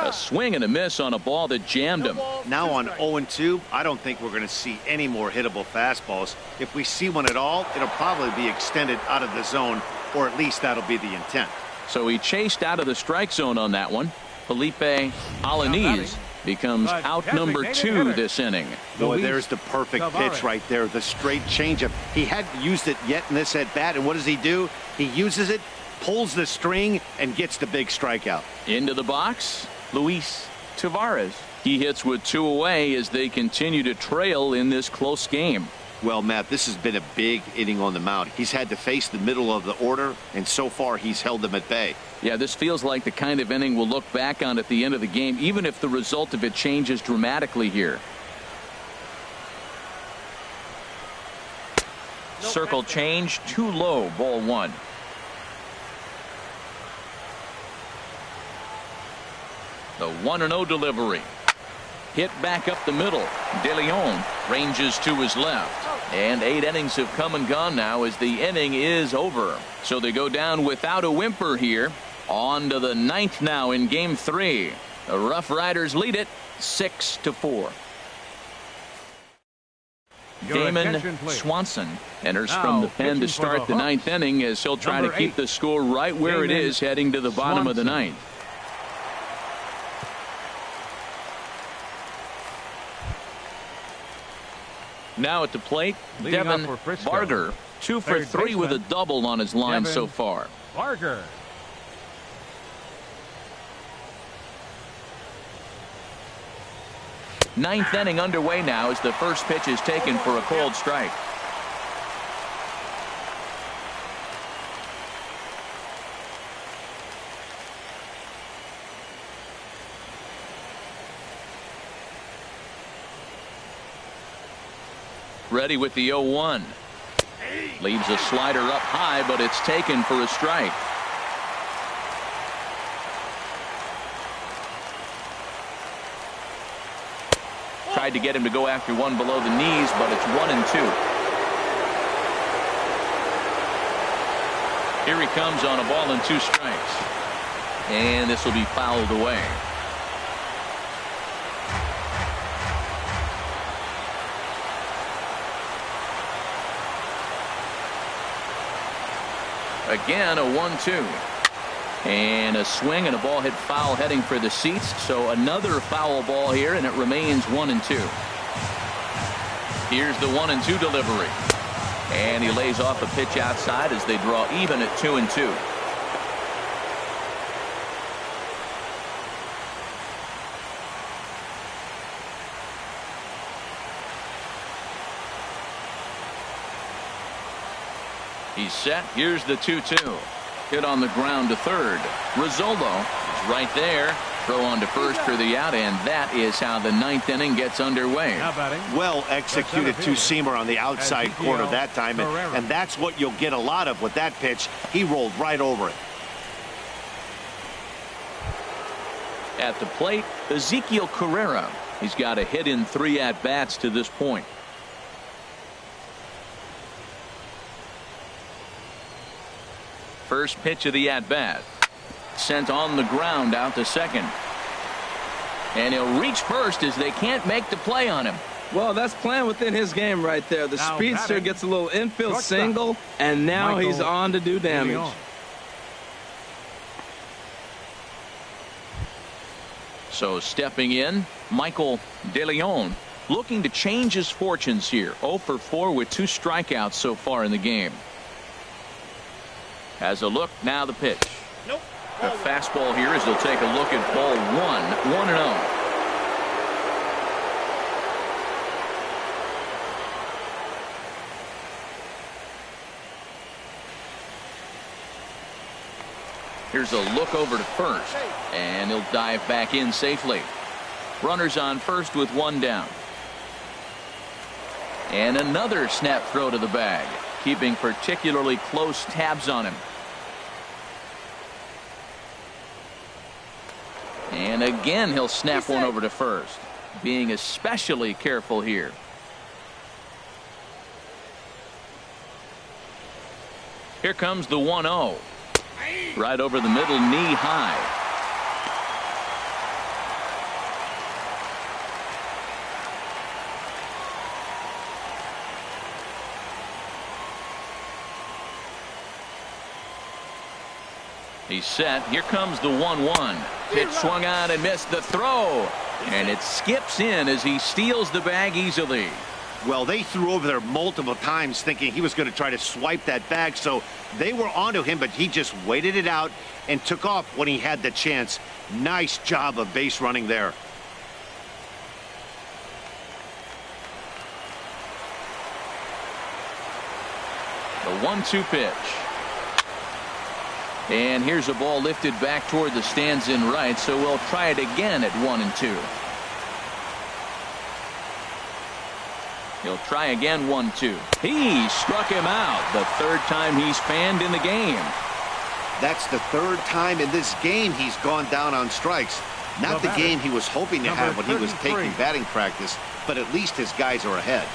A swing and a miss on a ball that jammed him. Now on 0-2, I don't think we're going to see any more hittable fastballs. If we see one at all, it'll probably be extended out of the zone, or at least that'll be the intent. So he chased out of the strike zone on that one. Felipe Alaniz becomes out number 2 this inning. Boy, there's the perfect pitch right there, the straight changeup. He hadn't used it yet in this at bat, and what does he do? He uses it, pulls the string, and gets the big strikeout. Into the box, Luis Taveras. He hits with 2 away as they continue to trail in this close game. Well, Matt, this has been a big inning on the mound. He's had to face the middle of the order, and so far he's held them at bay. Yeah, this feels like the kind of inning we'll look back on at the end of the game, even if the result of it changes dramatically here. Circle change, too low, ball 1. The 1-0 delivery. Hit back up the middle. De Leon ranges to his left. And 8 innings have come and gone now as the inning is over. So they go down without a whimper here. On to the 9th now in game 3. The Roughriders lead it 6-4. Damon Swanson enters from the pen to start the 9th inning as he'll try to keep the score right where it is heading to the bottom of the 9th. Now at the plate, Devin Barger, 2 for 3 with a double on his line so far. Barger. Ninth inning underway now as the first pitch is taken for a cold strike. Ready with the 0-1. Leaves a slider up high, but it's taken for a strike. Tried to get him to go after one below the knees, but it's 1-2. Here he comes on a ball and 2 strikes. And this will be fouled away. Again, a 1-2. And a swing and a ball hit foul heading for the seats. So another foul ball here, and it remains 1-2. Here's the 1-2 delivery. And he lays off a pitch outside as they draw even at 2-2. He's set. Here's the 2-2. Hit on the ground to third. Rizzuto is right there. Throw on to first for the out, and that is how the 9th inning gets underway. Well executed two-seamer on the outside corner that time, and that's what you'll get a lot of with that pitch. He rolled right over it. At the plate, Ezekiel Carrera. He's got a hit in 3 at-bats to this point. First pitch of the at-bat. sent on the ground out to second. And he'll reach first as they can't make the play on him. Well, that's playing within his game right there. The speedster gets a little infield single, and now he's on to do damage. So stepping in, Michael DeLeon, looking to change his fortunes here. 0 for 4 with 2 strikeouts so far in the game. Has a look, now the pitch. Nope. The fastball here as he'll take a look at ball 1, 1-0. Here's a look over to first, and he'll dive back in safely. Runners on first with 1 down. And another snap throw to the bag, keeping particularly close tabs on him. And again, he'll snap one over to first, being especially careful here. Here comes the 1-0. Right over the middle, knee high. He's set. Here comes the 1-1. Pitch swung on and missed the throw. And it skips in as he steals the bag easily. Well, they threw over there multiple times thinking he was going to try to swipe that bag, so they were onto him, but he just waited it out and took off when he had the chance. Nice job of base running there. The 1-2 pitch. And here's a ball lifted back toward the stands in right, so we'll try it again at 1-2. He'll try again 1-2. He struck him out. The 3rd time he's fanned in the game. That's the 3rd time in this game he's gone down on strikes. Not the game he was hoping to have when he was taking batting practice, but at least his guys are ahead.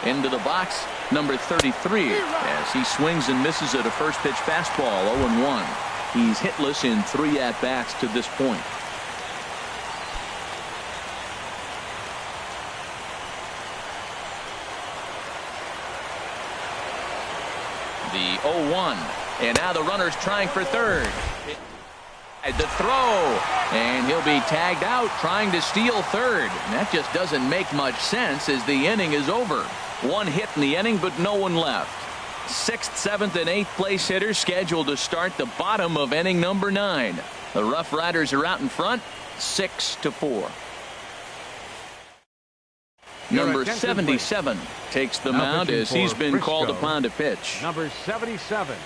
Into the box, number 33, as he swings and misses at a first pitch fastball. 0-1. He's hitless in 3 at-bats to this point. The 0-1, and now the runner's trying for third. The throw, and he'll be tagged out trying to steal third. And that just doesn't make much sense as the inning is over. 1 hit in the inning, but no one left. 6th, 7th, and 8th place hitters scheduled to start the bottom of inning number 9. The Roughriders are out in front, 6-4. Number 77 takes the mound as he's been called upon to pitch. Number 77.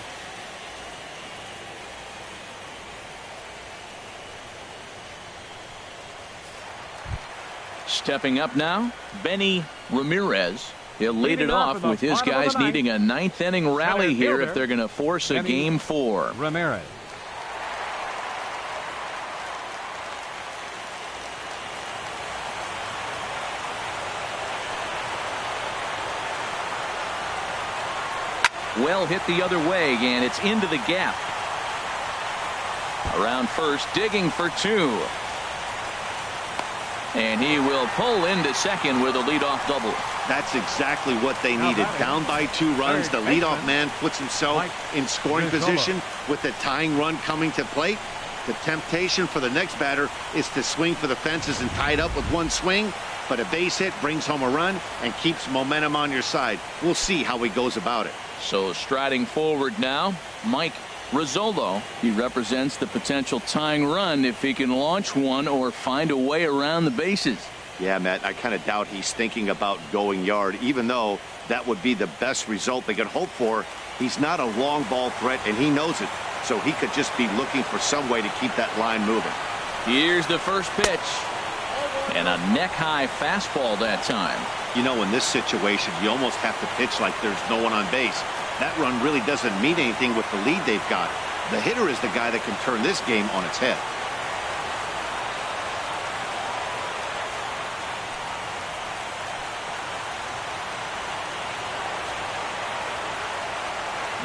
Stepping up now, Benny Ramirez. He'll lead it off with his guys needing a 9th inning rally here if they're going to force a game 4. Ramirez. Well hit the other way, and it's into the gap. Around first, digging for 2. And he will pull into second with a leadoff double. That's exactly what they needed. Down by 2 runs, the leadoff man puts himself in scoring position with the tying run coming to plate. The temptation for the next batter is to swing for the fences and tie it up with 1 swing, but a base hit brings home a run and keeps momentum on your side. We'll see how he goes about it. So striding forward now, Mike Rizzolo. He represents the potential tying run if he can launch one or find a way around the bases. Yeah, Matt, I kind of doubt he's thinking about going yard, even though that would be the best result they could hope for. He's not a long ball threat, and he knows it, so he could just be looking for some way to keep that line moving. Here's the first pitch, and a neck-high fastball that time. You know, in this situation, you almost have to pitch like there's no one on base. That run really doesn't mean anything with the lead they've got. The hitter is the guy that can turn this game on its head.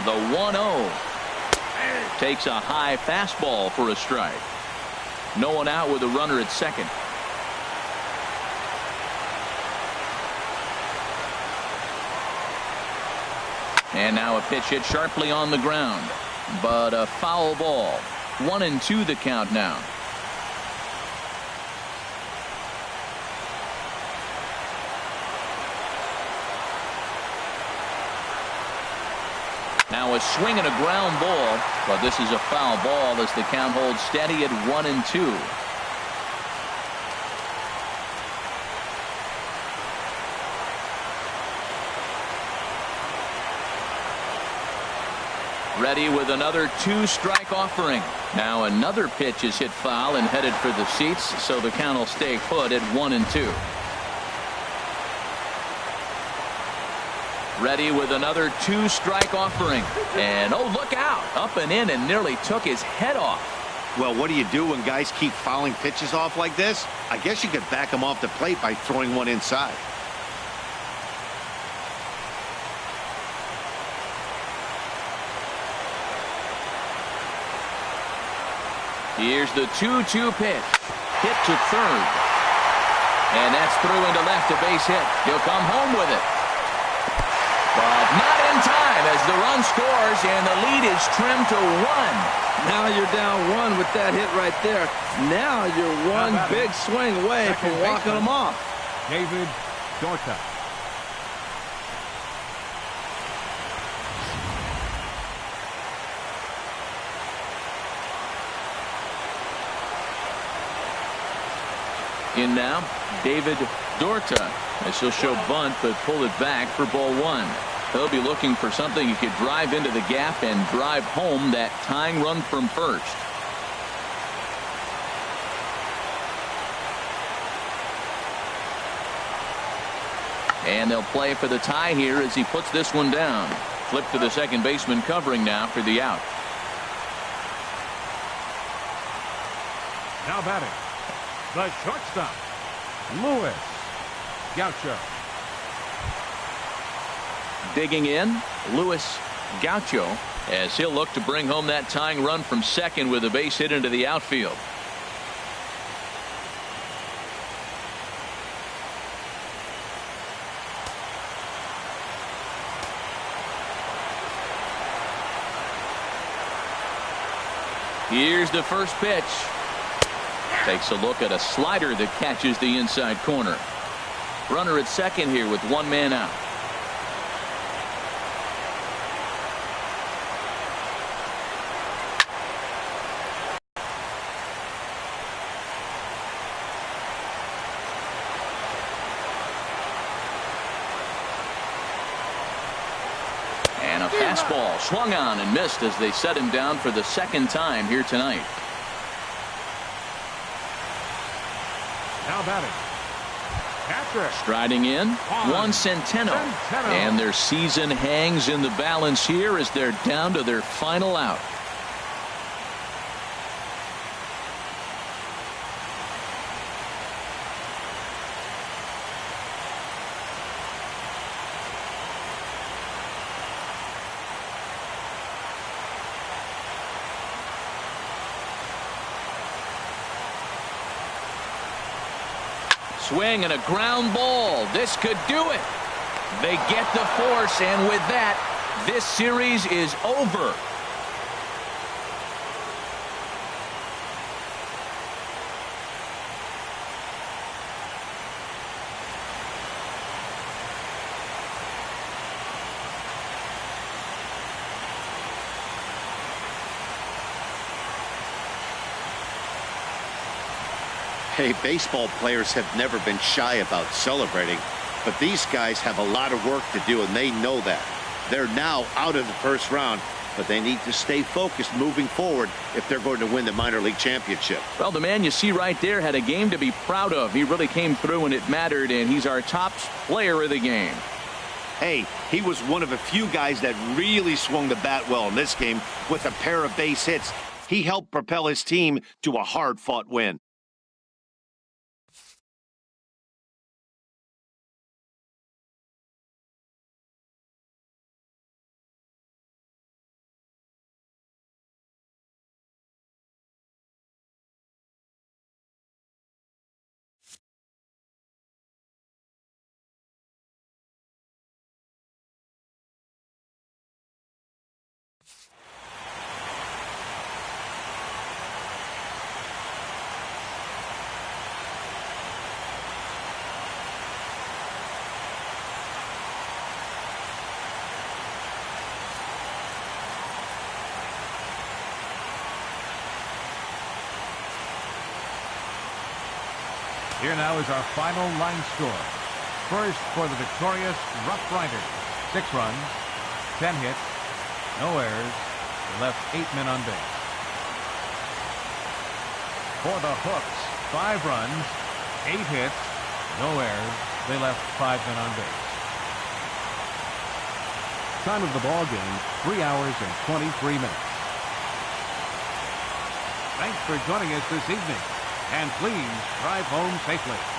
The 1-0. Takes a high fastball for a strike. No one out with a runner at second. And now a pitch hit sharply on the ground, but a foul ball. 1-2 the count now. Now a swing and a ground ball, but this is a foul ball as the count holds steady at 1-2. Ready with another 2-strike offering. Now another pitch is hit foul and headed for the seats, so the count will stay put at 1-2. Ready with another 2-strike offering. And oh, look out. Up and in and nearly took his head off. Well, what do you do when guys keep fouling pitches off like this? I guess you could back them off the plate by throwing one inside. Here's the 2-2 pitch. Hit to third. And that's through into left, a base hit. He'll come home with it. But not in time as the run scores and the lead is trimmed to 1. Now you're down 1 with that hit right there. Now you're one big swing away from walking them off. David Dorta. In now, David Dorta. This will show bunt, but pull it back for ball 1. He'll be looking for something he could drive into the gap and drive home that tying run from first. And they'll play for the tie here as he puts this one down. Flip to the second baseman covering now for the out. Now batting, the shortstop, Luis Gaucho. Digging in, Luis Gaucho, as he'll look to bring home that tying run from second with a base hit into the outfield. Here's the first pitch. Takes a look at a slider that catches the inside corner. Runner at second here with one man out. And a fastball swung on and missed as they set him down for the second time here tonight. Now batting, catcher. Striding in, Juan Centeno. And their season hangs in the balance here as they're down to their final out. Swing and a ground ball. This could do it. They get the force, and with that, this series is over. Hey, baseball players have never been shy about celebrating, but these guys have a lot of work to do, and they know that. They're now out of the first round, but they need to stay focused moving forward if they're going to win the minor league championship. Well, the man you see right there had a game to be proud of. He really came through when it mattered, and he's our top player of the game. Hey, he was one of a few guys that really swung the bat well in this game with a pair of base hits. He helped propel his team to a hard-fought win. Here now is our final line score. First for the victorious Roughriders. 6 runs, 10 hits, no errors. They left 8 men on base. For the Hooks, 5 runs, 8 hits, no errors. They left 5 men on base. Time of the ball game, 3 hours and 23 minutes. Thanks for joining us this evening, and please drive home safely.